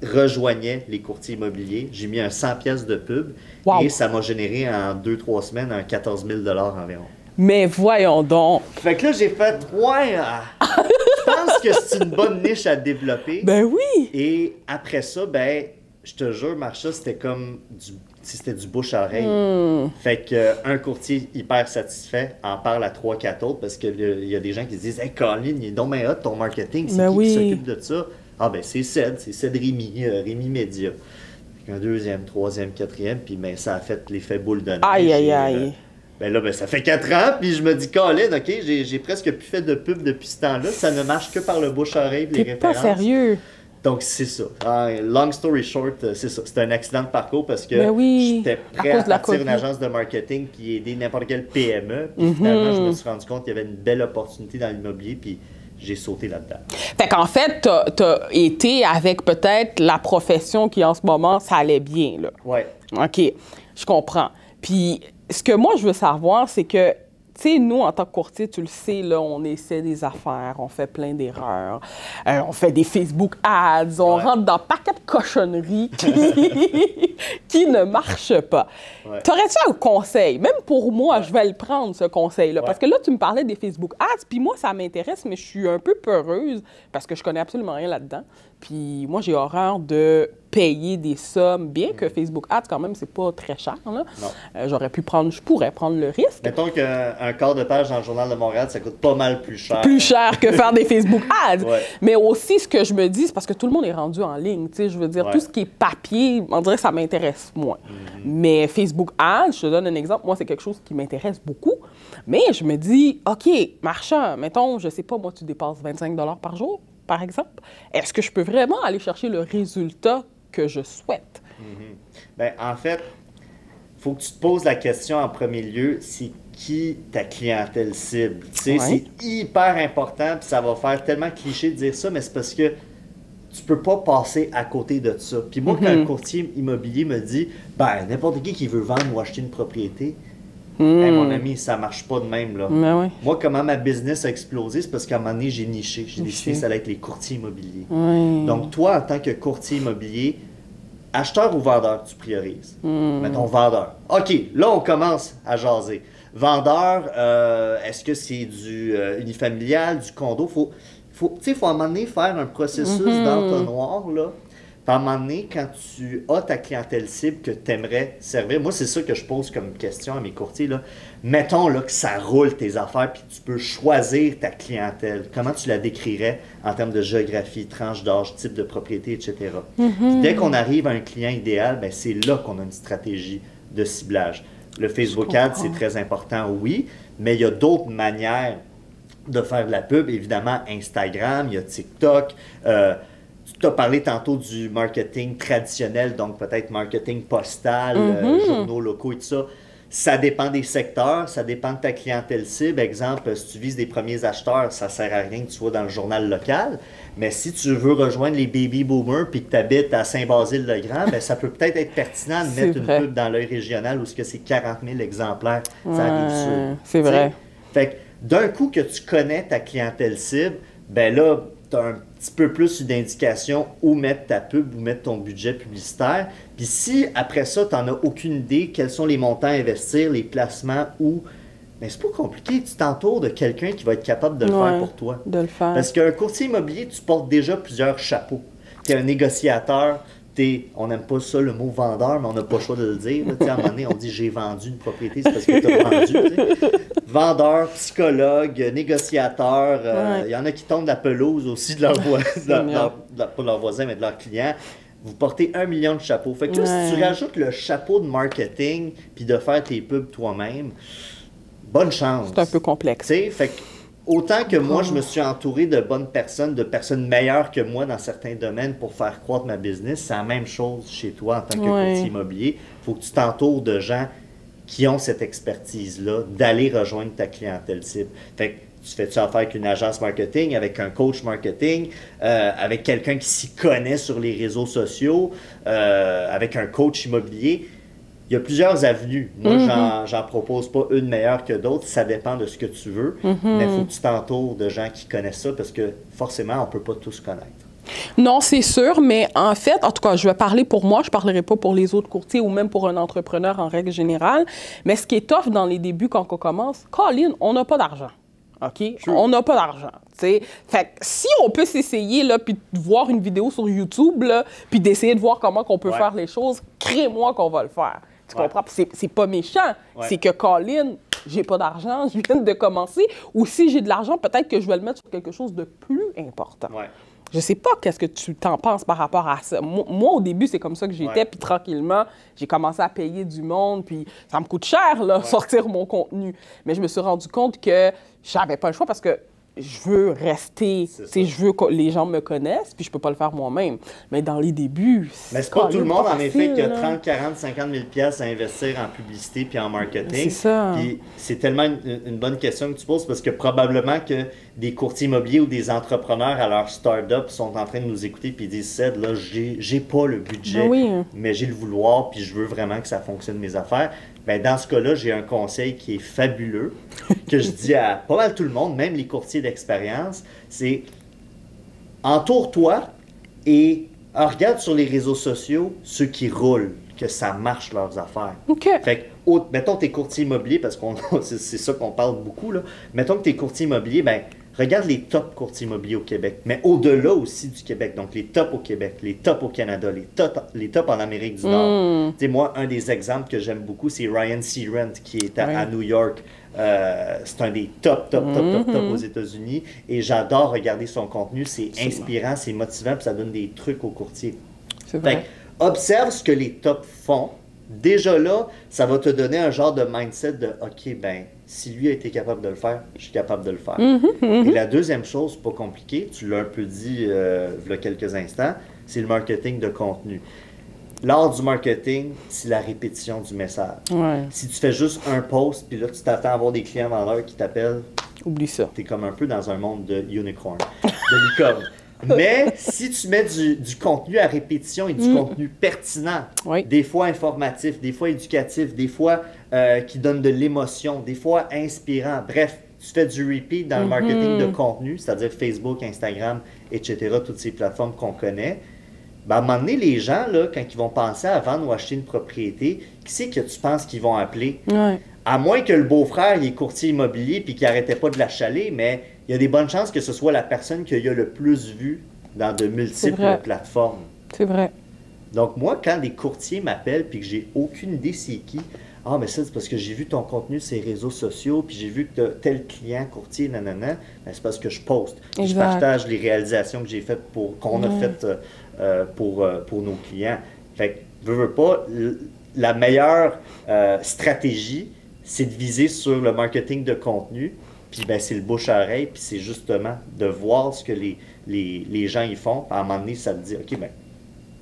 [SPEAKER 2] rejoignait les courtiers immobiliers. J'ai mis un 100 pièces de pub et ça m'a généré en 2-3 semaines un 14 000 environ.
[SPEAKER 1] Mais voyons donc!
[SPEAKER 2] Fait que là, j'ai fait, je pense que c'est une bonne niche à développer.
[SPEAKER 1] Ben oui!
[SPEAKER 2] Et après ça, ben, je te jure, Marsha, c'était comme c'était du bouche à oreille. Fait qu'un courtier hyper satisfait en parle à 3-4 autres parce qu'il y a des gens qui se disent « Hey, Colin, il est donc bien hot ton marketing, c'est qui s'occupe de ça? » Ah ben c'est Ced Rémi, Rémi Média. Fait qu'un deuxième, troisième, quatrième, puis ben, ça a fait l'effet boule de neige.
[SPEAKER 1] Aïe.
[SPEAKER 2] Ben là, ça fait 4 ans, puis je me dis, Colin, OK, j'ai presque plus fait de pub depuis ce temps-là. Ça ne marche que par le bouche-oreille, les références.
[SPEAKER 1] T'es pas sérieux?
[SPEAKER 2] Donc, c'est ça. Long story short, c'est ça. C'était un accident de parcours parce que j'étais prêt à partir d'une agence de marketing puis aider n'importe quelle PME. Puis finalement, je me suis rendu compte qu'il y avait une belle opportunité dans l'immobilier, puis j'ai sauté là-dedans.
[SPEAKER 1] Fait qu'en fait, t'as été avec peut-être la profession qui, en ce moment, ça allait bien, là.
[SPEAKER 2] Ouais.
[SPEAKER 1] OK, je comprends. Puis, ce que moi, je veux savoir, c'est que, tu sais, nous, en tant que courtier, tu le sais, là, on essaie des affaires, on fait plein d'erreurs, on fait des Facebook ads, on rentre dans un paquet de cochonneries qui ne marchent pas. T'aurais-tu un conseil? Même pour moi, je vais le prendre, ce conseil-là. Parce que là, tu me parlais des Facebook ads, puis moi, ça m'intéresse, mais je suis un peu peureuse parce que je connais absolument rien là-dedans. Puis moi, j'ai horreur de payer des sommes, bien que Facebook Ads, quand même, c'est pas très cher. Là. Je pourrais prendre le risque.
[SPEAKER 2] Mettons qu'un quart de page dans le Journal de Montréal, ça coûte pas mal plus cher.
[SPEAKER 1] Plus cher que faire des Facebook Ads. Mais aussi, ce que je me dis, c'est parce que tout le monde est rendu en ligne. Je veux dire, tout ce qui est papier, on dirait que ça m'intéresse moins. Mais Facebook Ads, je te donne un exemple, moi, c'est quelque chose qui m'intéresse beaucoup. Mais je me dis, OK, marchand, mettons, je sais pas, moi, tu dépasses 25 $ par jour, par exemple. Est-ce que je peux vraiment aller chercher le résultat que je souhaite?
[SPEAKER 2] Bien, en fait, il faut que tu te poses la question en premier lieu, c'est qui ta clientèle cible? Tu sais, c'est hyper important, puis ça va faire tellement cliché de dire ça, mais c'est parce que tu peux pas passer à côté de ça. Puis moi, quand un courtier immobilier me dit, ben, n'importe qui veut vendre ou acheter une propriété, hey, mon ami, ça marche pas de même, là. Moi, comment ma business a explosé, c'est parce qu'à un moment donné, j'ai niché. J'ai décidé que ça allait être les courtiers immobiliers. Donc, toi, en tant que courtier immobilier, acheteur ou vendeur, tu priorises? Mettons vendeur. OK, là, on commence à jaser. Vendeur, est-ce que c'est du unifamilial, du condo? Faut à un moment donné faire un processus d'entonnoir, là. Puis à un moment donné, quand tu as ta clientèle cible que tu aimerais servir, moi, c'est ça que je pose comme question à mes courtiers, là. Mettons là, que ça roule tes affaires, puis tu peux choisir ta clientèle. Comment tu la décrirais en termes de géographie, tranche d'âge, type de propriété, etc. Puis dès qu'on arrive à un client idéal, ben, c'est là qu'on a une stratégie de ciblage. Le Facebook Ads, c'est très important, oui, mais il y a d'autres manières de faire de la pub. Évidemment, Instagram, il y a TikTok. Tu as parlé tantôt du marketing traditionnel, donc peut-être marketing postal, journaux locaux et tout ça. Ça dépend des secteurs, ça dépend de ta clientèle cible. Exemple, si tu vises des premiers acheteurs, ça ne sert à rien que tu sois dans le journal local. Mais si tu veux rejoindre les baby boomers puis que tu habites à Saint-Basile-le-Grand, ben, ça peut peut-être être pertinent de mettre une pub dans l'Œil régional où c'est 40 000 exemplaires. Ça arrive sur.
[SPEAKER 1] C'est vrai.
[SPEAKER 2] Fait que d'un coup que tu connais ta clientèle cible, ben là, tu as un petit peu plus d'indication où mettre ta pub, où mettre ton budget publicitaire. Puis si, après ça, tu n'en as aucune idée, quels sont les montants à investir, les placements, où, mais c'est pas compliqué. Tu t'entoures de quelqu'un qui va être capable de le faire pour toi.
[SPEAKER 1] De le faire.
[SPEAKER 2] Parce qu'un courtier immobilier, tu portes déjà plusieurs chapeaux. Tu es un négociateur. On n'aime pas ça, le mot vendeur, mais on n'a pas le choix de le dire. À un moment donné, on dit « j'ai vendu une propriété » c'est parce que tu as vendu. T'sais. Vendeur, psychologue, négociateur. Il y en a qui tombent de la pelouse aussi de leur voisin, pas de leur voisin, mais de leur client. Vous portez 1 million de chapeaux. Fait que là, si tu rajoutes le chapeau de marketing puis de faire tes pubs toi-même, bonne chance.
[SPEAKER 1] C'est un peu complexe.
[SPEAKER 2] Fait que autant que moi, je me suis entouré de bonnes personnes, de personnes meilleures que moi dans certains domaines pour faire croître ma business, c'est la même chose chez toi en tant que courtier immobilier. Il faut que tu t'entoures de gens qui ont cette expertise-là, d'aller rejoindre ta clientèle cible. Fait que Tu fais-tu affaire avec une agence marketing, avec un coach marketing, avec quelqu'un qui s'y connaît sur les réseaux sociaux, avec un coach immobilier? Il y a plusieurs avenues. Moi, j'en propose pas une meilleure que d'autres. Ça dépend de ce que tu veux. Mais il faut que tu t'entoures de gens qui connaissent ça parce que forcément, on ne peut pas tous connaître.
[SPEAKER 1] Non, c'est sûr, mais en fait, en tout cas, je vais parler pour moi, je ne parlerai pas pour les autres courtiers ou même pour un entrepreneur en règle générale. Mais ce qui est tough dans les débuts quand on commence, Colin, on n'a pas d'argent. OK? True. On n'a pas d'argent. Fait que si on peut s'essayer, là, puis de voir une vidéo sur YouTube, là, puis d'essayer de voir comment on peut faire les choses, crée-moi qu'on va le faire. Tu comprends? C'est pas méchant. C'est que Colin, j'ai pas d'argent, je viens de commencer. Ou si j'ai de l'argent, peut-être que je vais le mettre sur quelque chose de plus important. Je sais pas qu'est-ce que tu t'en penses par rapport à ça. Moi, au début, c'est comme ça que j'étais, puis tranquillement, j'ai commencé à payer du monde, puis ça me coûte cher, là, sortir mon contenu. Mais je me suis rendu compte que j'avais pas le choix parce que je veux rester, je veux que les gens me connaissent, puis je peux pas le faire moi-même. Mais dans les débuts,
[SPEAKER 2] c'est pas tout le monde, en effet, qui a 30, 40, 50 000 piastres à investir en publicité puis en marketing.
[SPEAKER 1] C'est ça.
[SPEAKER 2] Puis c'est tellement une bonne question que tu poses parce que probablement que des courtiers immobiliers ou des entrepreneurs à leur start-up sont en train de nous écouter puis ils disent « Ced, là, j'ai pas le budget, mais j'ai le vouloir puis je veux vraiment que ça fonctionne mes affaires. » Bien, dans ce cas-là, j'ai un conseil qui est fabuleux, que je dis à pas mal tout le monde, même les courtiers d'expérience, c'est entoure-toi et regarde sur les réseaux sociaux ceux qui roulent, que ça marche leurs affaires. Fait que, mettons tes courtiers immobiliers, parce que c'est ça qu'on parle beaucoup, là. Mettons que tes courtiers immobiliers, ben regarde les top courtiers immobiliers au Québec, mais au-delà aussi du Québec. Donc, les tops au Québec, les tops au Canada, les tops en Amérique du Nord. Tu sais, moi, un des exemples que j'aime beaucoup, c'est Ryan Searant, qui est à New York. C'est un des top aux États-Unis. Et j'adore regarder son contenu. C'est inspirant, c'est motivant, puis ça donne des trucs aux courtiers.
[SPEAKER 1] C'est vrai.
[SPEAKER 2] Fait, observe ce que les tops font. Déjà là, ça va te donner un genre de mindset de « OK, ben si lui a été capable de le faire, je suis capable de le faire. Et la deuxième chose, pas compliquée, tu l'as un peu dit il y a quelques instants, c'est le marketing de contenu. L'art du marketing, c'est la répétition du message. Si tu fais juste un post, puis là, tu t'attends à avoir des clients vendeurs qui t'appellent,
[SPEAKER 1] oublie ça.
[SPEAKER 2] Tu es comme un peu dans un monde de unicorn, de licorne. Mais si tu mets du contenu à répétition et du contenu pertinent, des fois informatif, des fois éducatif, des fois qui donne de l'émotion, des fois inspirant, bref, tu fais du repeat dans le marketing de contenu, c'est-à-dire Facebook, Instagram, etc., toutes ces plateformes qu'on connaît, ben, à un moment donné, les gens, là, quand ils vont penser à vendre ou acheter une propriété, qui c'est que tu penses qu'ils vont appeler? À moins que le beau-frère il est courtier immobilier et qu'il n'arrêtait pas de l'achaler, mais il y a des bonnes chances que ce soit la personne qui a le plus vu dans de multiples plateformes.
[SPEAKER 1] C'est vrai.
[SPEAKER 2] Donc moi, quand des courtiers m'appellent et que j'ai aucune idée c'est qui, ah, mais ça, c'est parce que j'ai vu ton contenu sur les réseaux sociaux, puis j'ai vu que tu as tel client courtier, nanana, ben, c'est parce que je poste. Je partage les réalisations que j'ai faites qu'on a faites pour nos clients. Fait que, veux pas, la meilleure stratégie, c'est de viser sur le marketing de contenu, puis ben, c'est le bouche-à-oreille, puis c'est justement de voir ce que les gens y font. À un moment donné, ça te dit, OK, ben,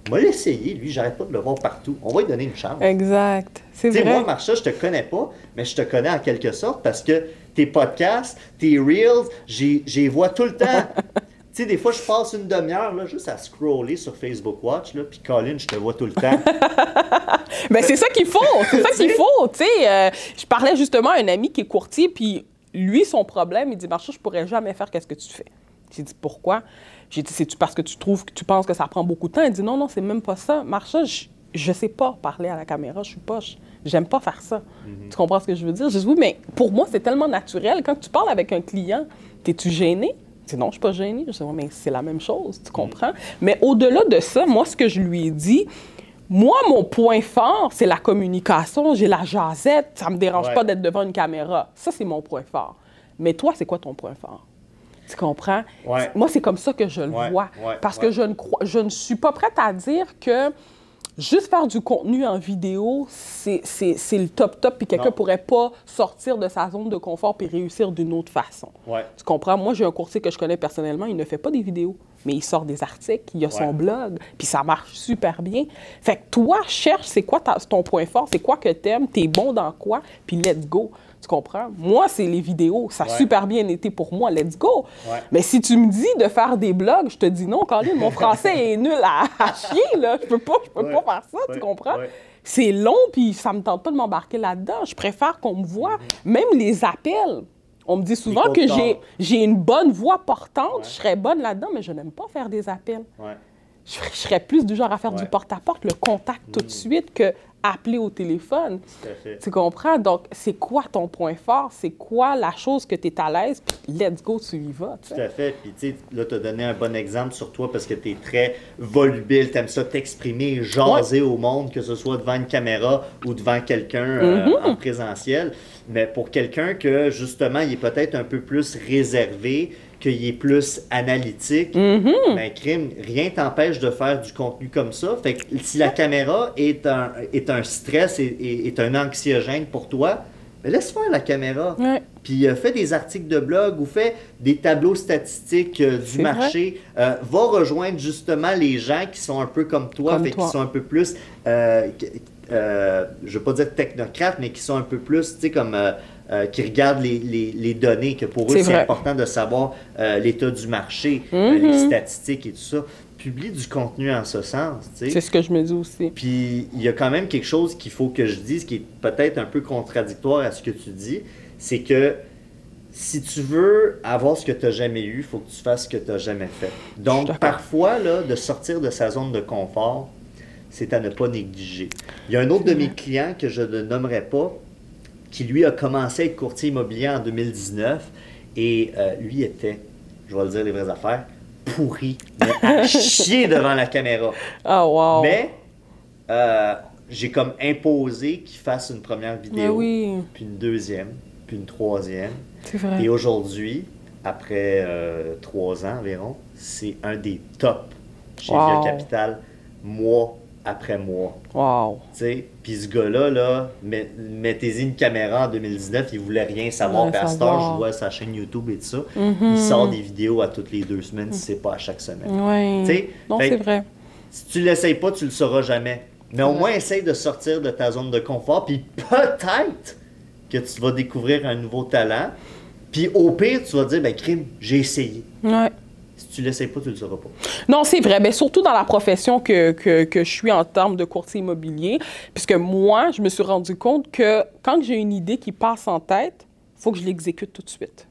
[SPEAKER 2] on va l'essayer, lui, j'arrête pas de le voir partout. On va lui donner une chance.
[SPEAKER 1] Exact. C'est vrai.
[SPEAKER 2] Moi, Marsha, je te connais pas, mais je te connais en quelque sorte parce que tes podcasts, tes reels, j'y vois tout le temps. Tu sais, des fois, je passe une demi-heure là, juste à scroller sur Facebook Watch, là, puis Colin, je te vois tout le temps.
[SPEAKER 1] Ben, c'est ça qu'il faut. C'est ça qu'il faut. Tu sais, je parlais justement à un ami qui est courtier, puis lui, son problème, il dit, Marsha, je pourrais jamais faire qu'est-ce que tu fais. J'ai dit, pourquoi? J'ai dit, c'est-tu parce que tu penses que ça prend beaucoup de temps? Il dit, non, c'est même pas ça. Marsha, je sais pas parler à la caméra, je suis poche. J'aime pas faire ça. Tu comprends ce que je veux dire? Je dis, oui, mais pour moi, c'est tellement naturel. Quand tu parles avec un client, t'es-tu gêné? Je dis, non, je suis pas gênée. Je dis, oui, mais c'est la même chose, tu comprends? Mais au-delà de ça, moi, ce que je lui ai dit, moi, mon point fort, c'est la communication. J'ai la jasette. Ça me dérange pas d'être devant une caméra. Ça, c'est mon point fort. Mais toi, c'est quoi ton point fort? Tu comprends? Moi, c'est comme ça que je le vois. Parce que je ne suis pas prête à dire que juste faire du contenu en vidéo, c'est le top, puis quelqu'un ne pourrait pas sortir de sa zone de confort puis réussir d'une autre façon. Tu comprends? Moi, j'ai un courtier que je connais personnellement, il ne fait pas des vidéos. mais il sort des articles, il a son
[SPEAKER 2] Ouais.
[SPEAKER 1] blog, puis ça marche super bien. Fait que toi, cherche c'est quoi ton point fort, c'est quoi que t'aimes, t'es bon dans quoi, puis let's go. Tu comprends? Moi, c'est les vidéos. Ça a
[SPEAKER 2] Ouais.
[SPEAKER 1] super bien été pour moi. Let's go.
[SPEAKER 2] Ouais.
[SPEAKER 1] Mais si tu me dis de faire des blogs, je te dis non, Colin, mon français est nul à chier, là. Je peux pas
[SPEAKER 2] Ouais.
[SPEAKER 1] faire ça, tu
[SPEAKER 2] Ouais.
[SPEAKER 1] comprends?
[SPEAKER 2] Ouais.
[SPEAKER 1] C'est long, puis ça me tente pas de m'embarquer là-dedans. Je préfère qu'on me voit. Même les appels. On me dit souvent que
[SPEAKER 2] cold
[SPEAKER 1] j'ai une bonne voix portante,
[SPEAKER 2] Ouais.
[SPEAKER 1] je serais bonne là-dedans, mais je n'aime pas faire des appels.
[SPEAKER 2] Ouais.
[SPEAKER 1] Je serais plus du genre à faire
[SPEAKER 2] Ouais.
[SPEAKER 1] du porte-à-porte, le contact tout de suite, que appeler au téléphone.
[SPEAKER 2] Tout à fait.
[SPEAKER 1] Tu comprends? Donc, c'est quoi ton point fort? C'est quoi la chose que tu es à l'aise? Puis, let's go, tu y vas. Tu
[SPEAKER 2] Tout
[SPEAKER 1] sais.
[SPEAKER 2] à fait. Puis, tu sais, là, tu as donné un bon exemple sur toi parce que tu es très volubile, tu aimes ça t'exprimer, jaser au monde, que ce soit devant une caméra ou devant quelqu'un en présentiel. Mais pour quelqu'un que, justement, il est peut-être un peu plus réservé, qu'il est plus analytique, ben, crime, rien t'empêche de faire du contenu comme ça. Fait que si la caméra est un stress et est un anxiogène pour toi, ben, laisse faire la caméra.
[SPEAKER 1] Ouais.
[SPEAKER 2] Puis fais des articles de blog ou fais des tableaux statistiques du
[SPEAKER 1] C'est
[SPEAKER 2] marché. Va rejoindre justement les gens qui sont un peu comme toi,
[SPEAKER 1] Comme
[SPEAKER 2] fait
[SPEAKER 1] toi.
[SPEAKER 2] qui sont un peu plus, je ne veux pas dire technocrates, mais qui sont un peu plus, tu sais, comme qui regardent les données, que pour eux,
[SPEAKER 1] C'est
[SPEAKER 2] c'est
[SPEAKER 1] vrai.
[SPEAKER 2] important de savoir l'état du marché, les statistiques et tout ça. Publie du contenu en ce sens, tu sais.
[SPEAKER 1] C'est ce que je me dis aussi.
[SPEAKER 2] Puis il y a quand même quelque chose qu'il faut que je dise qui est peut-être un peu contradictoire à ce que tu dis, c'est que si tu veux avoir ce que tu n'as jamais eu, il faut que tu fasses ce que tu n'as jamais fait.
[SPEAKER 1] Je suis
[SPEAKER 2] Donc
[SPEAKER 1] d'accord.
[SPEAKER 2] parfois, là, de sortir de sa zone de confort, c'est à ne pas négliger. Il y a un autre de mes clients que je ne nommerai pas, qui lui a commencé à être courtier immobilier en 2019 et lui était, je vais le dire les vraies affaires, pourri, mais à chier devant la caméra.
[SPEAKER 1] Ah, wow.
[SPEAKER 2] Mais j'ai comme imposé qu'il fasse une première
[SPEAKER 1] Mais
[SPEAKER 2] vidéo,
[SPEAKER 1] oui,
[SPEAKER 2] puis une deuxième, puis une troisième.
[SPEAKER 1] c'est vrai.
[SPEAKER 2] Et aujourd'hui, après 3 ans environ, c'est un des tops chez
[SPEAKER 1] Wow.
[SPEAKER 2] Via Capital, mois après mois.
[SPEAKER 1] Wow.
[SPEAKER 2] Tu sais, puis ce gars-là, là, mettez-y une caméra en 2019, il voulait rien savoir.
[SPEAKER 1] Ouais,
[SPEAKER 2] Puis à cette
[SPEAKER 1] savoir.
[SPEAKER 2] heure, je vois sa chaîne YouTube et tout ça. Il sort des vidéos à toutes les 2 semaines, si c'est pas à chaque semaine.
[SPEAKER 1] Oui.
[SPEAKER 2] Tu sais,
[SPEAKER 1] Non,
[SPEAKER 2] fait
[SPEAKER 1] c'est
[SPEAKER 2] que
[SPEAKER 1] vrai.
[SPEAKER 2] Si tu l'essayes pas, tu le sauras jamais. Mais au
[SPEAKER 1] Ouais.
[SPEAKER 2] moins, essaye de sortir de ta zone de confort, puis peut-être que tu vas découvrir un nouveau talent. Puis au pire, tu vas dire, ben crime, j'ai essayé.
[SPEAKER 1] Ouais.
[SPEAKER 2] Si tu l'essayes pas, tu le sauras pas.
[SPEAKER 1] Non, c'est vrai. Mais surtout dans la profession que je suis en termes de courtier immobilier, puisque moi, je me suis rendu compte que quand j'ai une idée qui passe en tête, il faut que je l'exécute tout de suite.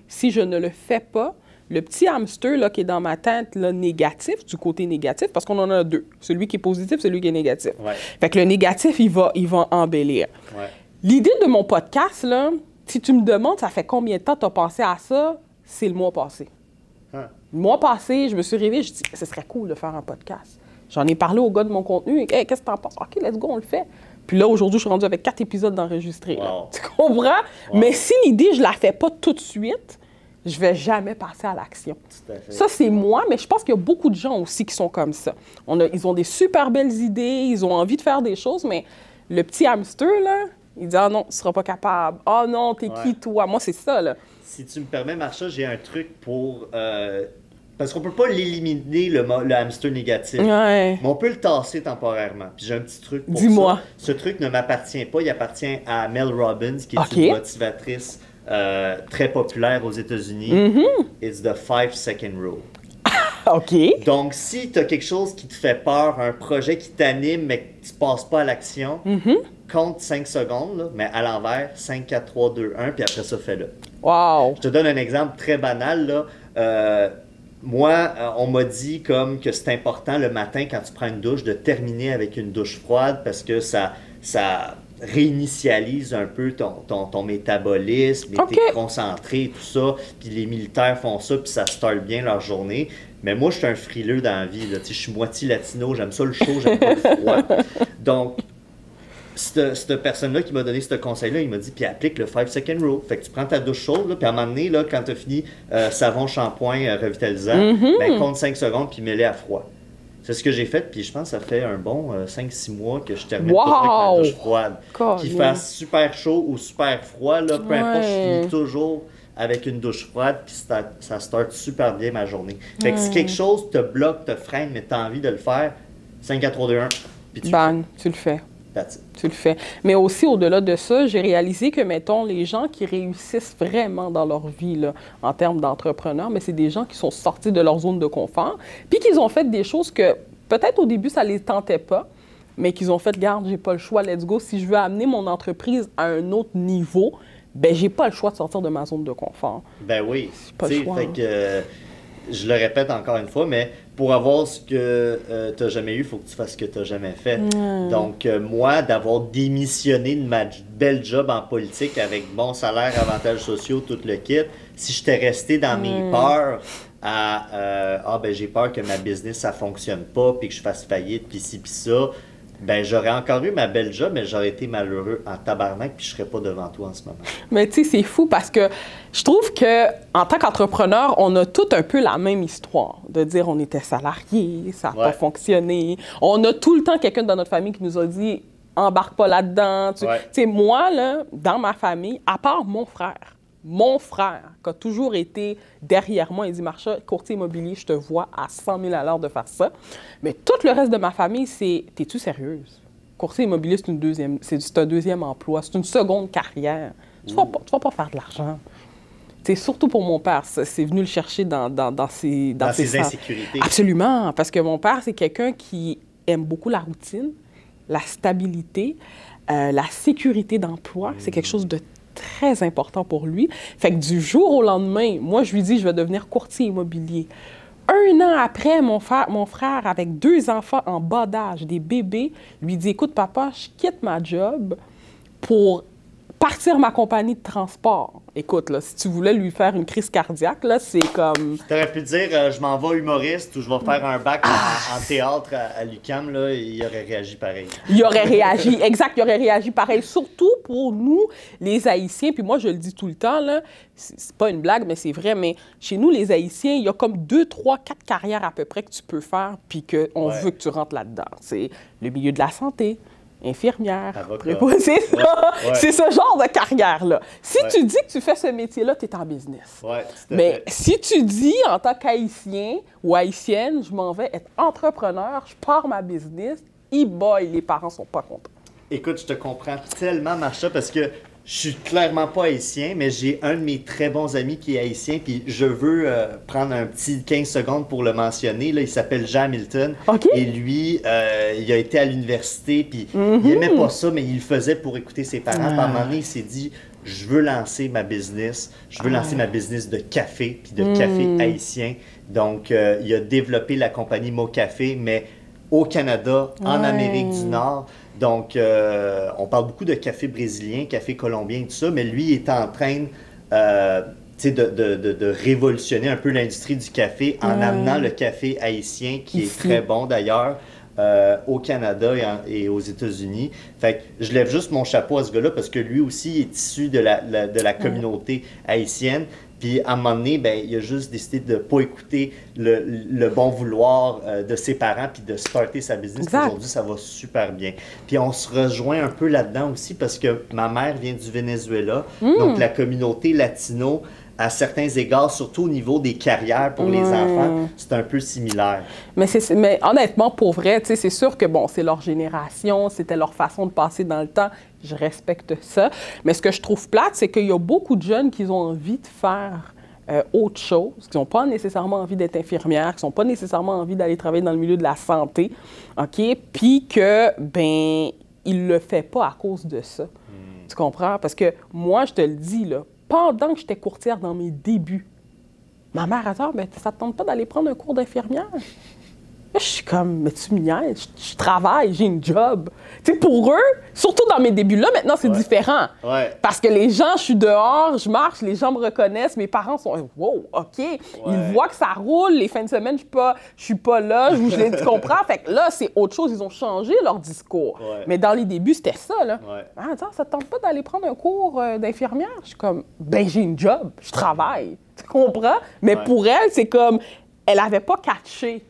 [SPEAKER 1] Si je ne le fais pas, le petit hamster là, qui est dans ma tête, là, négatif, du côté négatif, parce qu'on en a deux. Celui qui est positif, celui qui est négatif.
[SPEAKER 2] Ouais.
[SPEAKER 1] Fait que le négatif, il va embellir.
[SPEAKER 2] Ouais.
[SPEAKER 1] L'idée de mon podcast, là, si tu me demandes, ça fait combien de temps tu as pensé à ça, c'est le mois passé.
[SPEAKER 2] Hein.
[SPEAKER 1] Le mois passé, je me suis réveillée, je dis, ce serait cool de faire un podcast. J'en ai parlé au gars de mon contenu. Hey, qu'est-ce que t'en penses? OK, let's go, on le fait. Puis là, aujourd'hui, je suis rendue avec 4 épisodes d'enregistrés. là.
[SPEAKER 2] Wow.
[SPEAKER 1] Tu comprends? Mais si l'idée, je la fais pas tout de suite, je vais jamais passer à l'action.
[SPEAKER 2] Tout à fait.
[SPEAKER 1] Ça, c'est moi, mais je pense qu'il y a beaucoup de gens aussi qui sont comme ça. Ils ont des super belles idées, ils ont envie de faire des choses, mais le petit hamster, là, il dit « Ah non, tu seras pas capable. Ah non, t'es qui,
[SPEAKER 2] Ouais.
[SPEAKER 1] toi? » Moi, c'est ça, là.
[SPEAKER 2] Si tu me permets, Marsha, j'ai un truc pour... parce qu'on peut pas l'éliminer, le hamster négatif.
[SPEAKER 1] Ouais.
[SPEAKER 2] Mais on peut le tasser temporairement. Puis j'ai un petit truc pour
[SPEAKER 1] Dis-moi.
[SPEAKER 2] ça. Ce truc ne m'appartient pas. Il appartient à Mel Robbins, qui est
[SPEAKER 1] OK.
[SPEAKER 2] une motivatrice très populaire aux États-Unis. It's the 5-second rule.
[SPEAKER 1] OK.
[SPEAKER 2] Donc, si tu as quelque chose qui te fait peur, un projet qui t'anime, mais que tu passes pas à l'action, compte 5 secondes, là, mais à l'envers, 5, 4, 3, 2, 1, puis après ça, fais-le.
[SPEAKER 1] Wow.
[SPEAKER 2] Je te donne un exemple très banal, là. Moi, on m'a dit comme que c'est important le matin quand tu prends une douche de terminer avec une douche froide parce que ça réinitialise un peu ton métabolisme,
[SPEAKER 1] OK.
[SPEAKER 2] t'es concentré, tout ça. Puis les militaires font ça, puis ça start bien leur journée. Mais moi, je suis un frileux dans la vie. Là. Tu sais, je suis moitié latino, j'aime ça le chaud, j'aime pas le froid. Donc, cette personne-là qui m'a donné ce conseil-là, il m'a dit, puis applique le 5-second rule. Fait que tu prends ta douche chaude, là, puis à un moment donné, là, quand tu as fini savon, shampoing, revitalisant, ben, compte 5 secondes, puis mets-les à froid. C'est ce que j'ai fait, puis je pense que ça fait un bon 5-6 mois que je termine toujours avec ma douche froide.
[SPEAKER 1] Colin.
[SPEAKER 2] Qu'il fasse super chaud ou super froid, là, peu importe, je
[SPEAKER 1] Ouais.
[SPEAKER 2] finis toujours avec une douche froide, puis ça start super bien ma journée. Fait que si quelque chose te bloque, te freine, mais tu as envie de le faire, 5, 4, 3, 2, 1, puis
[SPEAKER 1] tu le fais. Tu le fais. Mais aussi, au-delà de ça, j'ai réalisé que, mettons, les gens qui réussissent vraiment dans leur vie, là, en termes d'entrepreneurs, mais c'est des gens qui sont sortis de leur zone de confort, puis qu'ils ont fait des choses que, peut-être au début, ça les tentait pas, mais qu'ils ont fait, garde, j'ai pas le choix, let's go. Si je veux amener mon entreprise à un autre niveau, ben j'ai pas le choix de sortir de ma zone de confort.
[SPEAKER 2] Ben oui.
[SPEAKER 1] Pas le choix.
[SPEAKER 2] Fait que, je le répète encore une fois, mais pour avoir ce que tu n'as jamais eu, il faut que tu fasses ce que tu n'as jamais fait. Donc, moi, d'avoir démissionné de ma belle job en politique avec bon salaire, avantages sociaux, tout le kit, si j'étais resté dans mes peurs ben j'ai peur que ma business, ça fonctionne pas, puis que je fasse faillite, puis ci, puis ça, ben j'aurais encore eu ma belle job, mais j'aurais été malheureux en tabarnak, puis je serais pas devant toi en ce moment.
[SPEAKER 1] Mais tu sais, c'est fou parce que je trouve que en tant qu'entrepreneur, on a tout un peu la même histoire. De dire on était salarié, ça n'a pas fonctionné. On a tout le temps quelqu'un dans notre famille qui nous a dit embarque pas là-dedans. Tu sais, moi, là, dans ma famille, à part mon frère, qui a toujours été derrière moi, il dit, Marsha, courtier immobilier, je te vois à 100 000 à l'heure de faire ça. Mais tout le reste de ma famille, c'est, t'es-tu sérieuse? Courtier immobilier, c'est un deuxième emploi, c'est une seconde carrière. Tu vas pas faire de l'argent. C'est surtout pour mon père, c'est venu le chercher dans ses
[SPEAKER 2] insécurités.
[SPEAKER 1] Absolument, parce que mon père, c'est quelqu'un qui aime beaucoup la routine, la stabilité, la sécurité d'emploi. C'est quelque chose de très important pour lui. Fait que du jour au lendemain, moi, je lui dis, je vais devenir courtier immobilier. Un an après, mon frère, avec 2 enfants en bas d'âge, des bébés, lui dit, écoute, papa, je quitte ma job pour partir ma compagnie de transport. Écoute, là, si tu voulais lui faire une crise cardiaque, là, c'est comme...
[SPEAKER 2] Tu aurais pu dire, je m'en vais humoriste ou je vais faire un bac en théâtre à l'UQAM, là, il aurait réagi pareil.
[SPEAKER 1] Il aurait réagi, exact, il aurait réagi pareil. Surtout pour nous, les Haïtiens, puis moi, je le dis tout le temps, là, c'est pas une blague, mais c'est vrai, mais chez nous, les Haïtiens, il y a comme 2, 3, 4 carrières à peu près que tu peux faire, puis qu'on veut que tu rentres là-dedans. C'est le milieu de la santé, infirmière, préposée, c'est ce genre de carrière-là. Si tu dis que tu fais ce métier-là, tu es en business. Mais si tu dis, en tant qu'Haïtien ou Haïtienne, je m'en vais être entrepreneur, je pars ma business, boy, les parents sont pas contents.
[SPEAKER 2] Écoute, je te comprends tellement, Marsha, parce que je suis clairement pas haïtien, mais j'ai un de mes très bons amis qui est haïtien, puis je veux prendre un petit 15 secondes pour le mentionner. Là, il s'appelle Jean Hamilton. Et lui, il a été à l'université, puis il aimait pas ça, mais il le faisait pour écouter ses parents. Puis à un moment donné, il s'est dit, je veux lancer ma business. Je veux lancer ma business de café, puis de café haïtien. Donc, il a développé la compagnie Mocafé, mais au Canada, en Amérique du Nord. Donc, on parle beaucoup de café brésilien, café colombien et tout ça, mais lui est en train de révolutionner un peu l'industrie du café en amenant le café haïtien, qui est très bon d'ailleurs, au Canada et aux États-Unis. Fait que je lève juste mon chapeau à ce gars-là parce que lui aussi est issu de la communauté haïtienne. Puis à un moment donné, ben, il a juste décidé de ne pas écouter le bon vouloir de ses parents puis de starter sa business. Aujourd'hui, ça va super bien. Puis on se rejoint un peu là-dedans aussi parce que ma mère vient du Venezuela. Donc la communauté latino, à certains égards, surtout au niveau des carrières pour les enfants, c'est un peu similaire.
[SPEAKER 1] Mais honnêtement, pour vrai, c'est sûr que bon, c'est leur génération, c'était leur façon de passer dans le temps. Je respecte ça. Mais ce que je trouve plate, c'est qu'il y a beaucoup de jeunes qui ont envie de faire autre chose, qui n'ont pas nécessairement envie d'être infirmières, qui n'ont pas nécessairement envie d'aller travailler dans le milieu de la santé, OK? Puis que, ben, ils le font pas à cause de ça. Tu comprends? Parce que moi, je te le dis, là, pendant que j'étais courtière dans mes débuts, ma mère a dit, ben, ça ne te tente pas d'aller prendre un cours d'infirmière? Je suis comme, mais tu me niaises, je travaille, j'ai une job. Tu sais, pour eux, surtout dans mes débuts, là, maintenant, c'est différent. Parce que les gens, je suis dehors, je marche, les gens me reconnaissent, mes parents sont, wow, OK. Ils voient que ça roule, les fins de semaine, je suis pas là, tu comprends? Fait que là, c'est autre chose, ils ont changé leur discours. Mais dans les débuts, c'était ça, là. Ah, attends, ça te tente pas d'aller prendre un cours d'infirmière? Je suis comme, ben, j'ai une job, je travaille. Tu comprends? Mais pour elle, c'est comme, elle n'avait pas catché.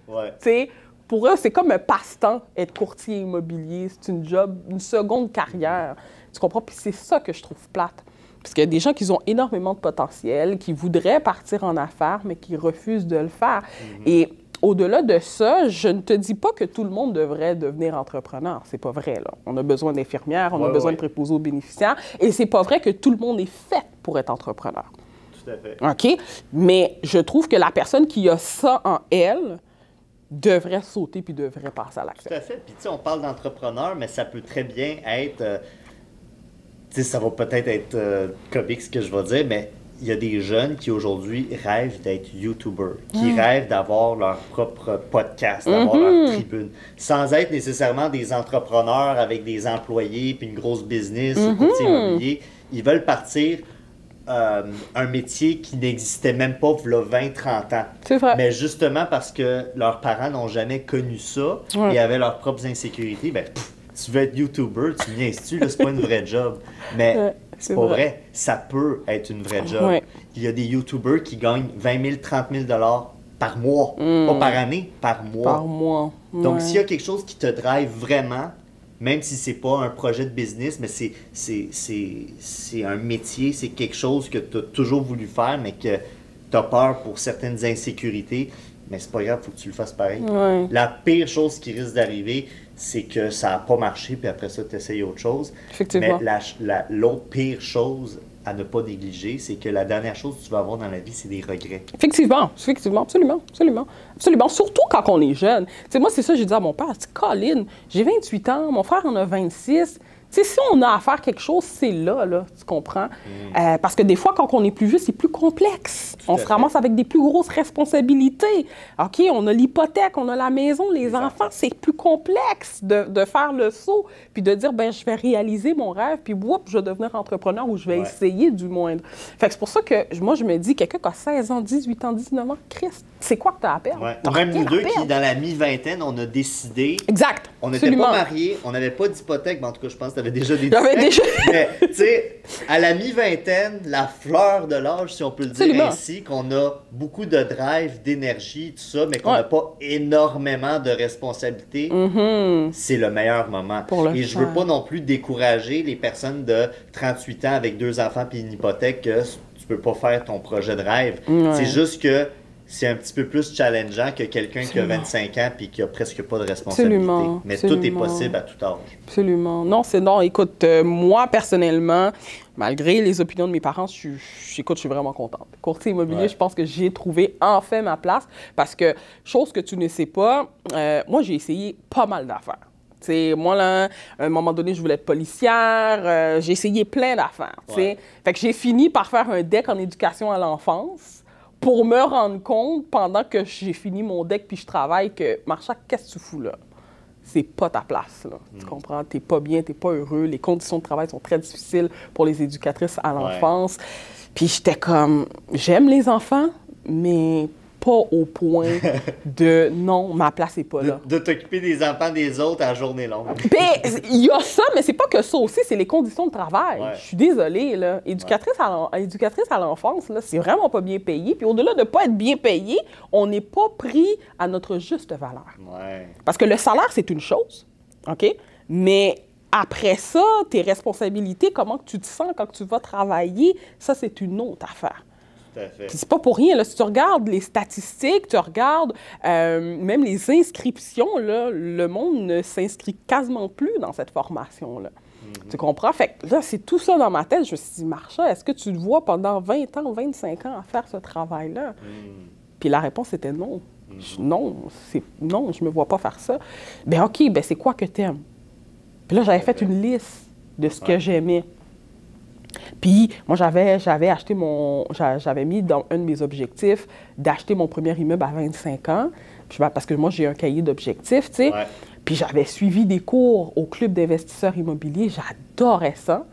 [SPEAKER 1] Pour eux, c'est comme un passe-temps, être courtier immobilier. C'est une job, une seconde carrière. Tu comprends? Puis c'est ça que je trouve plate. Parce qu'il y a des gens qui ont énormément de potentiel, qui voudraient partir en affaires, mais qui refusent de le faire. Et au-delà de ça, je ne te dis pas que tout le monde devrait devenir entrepreneur. C'est pas vrai, là. On a besoin d'infirmières, on a besoin de préposés aux bénéficiaires. Et c'est pas vrai que tout le monde est fait pour être entrepreneur.
[SPEAKER 2] Tout à fait.
[SPEAKER 1] OK? Mais je trouve que la personne qui a ça en elle devrait sauter puis devrait passer à l'action.
[SPEAKER 2] Tout à fait. Puis, tu sais, on parle d'entrepreneur, mais ça peut très bien être... tu sais, ça va peut-être être comique ce que je vais dire, mais il y a des jeunes qui aujourd'hui rêvent d'être YouTubers, qui rêvent d'avoir leur propre podcast, d'avoir leur tribune, sans être nécessairement des entrepreneurs avec des employés puis une grosse business ou courtier immobilier. Ils veulent partir un métier qui n'existait même pas il y a 20-30 ans.
[SPEAKER 1] C'est vrai.
[SPEAKER 2] Mais justement parce que leurs parents n'ont jamais connu ça et avaient leurs propres insécurités, ben, tu veux être YouTuber, tu niaises-tu, là, c'est pas une vraie job. Mais c'est pas vrai. Ça peut être une vraie job. Il y a des YouTubers qui gagnent 20 000, 30 000 par mois. Pas par année, par mois.
[SPEAKER 1] Par mois.
[SPEAKER 2] Donc, s'il y a quelque chose qui te drive vraiment, même si c'est pas un projet de business, mais c'est un métier, c'est quelque chose que tu as toujours voulu faire, mais que tu as peur pour certaines insécurités, mais c'est pas grave, il faut que tu le fasses pareil. La pire chose qui risque d'arriver, c'est que ça n'a pas marché, puis après ça, tu essayes autre chose.
[SPEAKER 1] Effectivement.
[SPEAKER 2] Mais l'autre pire chose à ne pas négliger, c'est que la dernière chose que tu vas avoir dans la vie, c'est des regrets.
[SPEAKER 1] Effectivement, absolument. Surtout quand on est jeune. Tu sais, moi, c'est ça que j'ai dit à mon père. Colin, j'ai 28 ans, mon frère en a 26. Tu sais, si on a à faire quelque chose, c'est là, tu comprends? Parce que des fois, quand on est plus vieux, c'est plus complexe. On se ramasse avec des plus grosses responsabilités. OK, on a l'hypothèque, on a la maison, les enfants, c'est plus complexe de faire le saut, puis de dire, ben je vais réaliser mon rêve, puis whoop, je vais devenir entrepreneur, ou je vais essayer du moindre. Fait que c'est pour ça que moi, je me dis, quelqu'un qui a 16 ans, 18 ans, 19 ans, Christ, c'est quoi que tu as à perdre?
[SPEAKER 2] Ou même nous deux qui, dans la mi-vingtaine, on a décidé...
[SPEAKER 1] Exact.
[SPEAKER 2] On n'était pas mariés, on n'avait pas d'hypothèque, mais en tout cas, je pense que tu avais déjà des mais, tu sais, à la mi-vingtaine, la fleur de l'âge, si on peut le dire ainsi, qu'on a beaucoup de drive, d'énergie, tout ça, mais qu'on n'a pas énormément de responsabilités, c'est le meilleur moment. Et je veux pas non plus décourager les personnes de 38 ans avec 2 enfants puis une hypothèque que tu peux pas faire ton projet de rêve. C'est juste que c'est un petit peu plus challengeant que quelqu'un qui a 25 ans et qui a presque pas de responsabilité. Mais tout est possible à tout âge.
[SPEAKER 1] Absolument. Non, écoute, moi, personnellement, malgré les opinions de mes parents, je suis vraiment contente. Courtier immobilier, je pense que j'ai trouvé enfin ma place parce que, chose que tu ne sais pas, moi, j'ai essayé pas mal d'affaires. T'sais, moi, là, à un moment donné, je voulais être policière. J'ai essayé plein d'affaires. Fait que j'ai fini par faire un DEC en éducation à l'enfance pour me rendre compte, pendant que j'ai fini mon DEC puis je travaille, que Marsha, qu'est-ce que tu fous là? C'est pas ta place, là. Tu comprends? T'es pas bien, t'es pas heureux. Les conditions de travail sont très difficiles pour les éducatrices à l'enfance. Puis j'étais comme, j'aime les enfants, mais pas au point de non, ma place n'est pas là.
[SPEAKER 2] De t'occuper des enfants des autres à la journée longue.
[SPEAKER 1] Bien, il y a ça, mais c'est pas que ça aussi, c'est les conditions de travail. Je suis désolée, là. Éducatrice à l'enfance, là, c'est vraiment pas bien payé. Puis au-delà de pas être bien payé, on n'est pas pris à notre juste valeur. Parce que le salaire, c'est une chose, OK? Mais après ça, tes responsabilités, comment tu te sens quand tu vas travailler, ça, c'est une autre affaire. C'est pas pour rien. Là. Si tu regardes les statistiques, tu regardes même les inscriptions, là, le monde ne s'inscrit quasiment plus dans cette formation-là. Tu comprends? Fait que là, c'est tout ça dans ma tête. Je me suis dit, Marsha, est-ce que tu te vois pendant 20 ans, 25 ans à faire ce travail-là? Puis la réponse était non. Non, je me vois pas faire ça. Ben OK, ben c'est quoi que t'aimes? Puis là, j'avais fait une liste de ce que j'aimais. Puis, moi, j'avais mis dans un de mes objectifs d'acheter mon premier immeuble à 25 ans, parce que moi, j'ai un cahier d'objectifs, tu sais. Puis, j'avais suivi des cours au Club d'investisseurs immobiliers. J'adorais ça.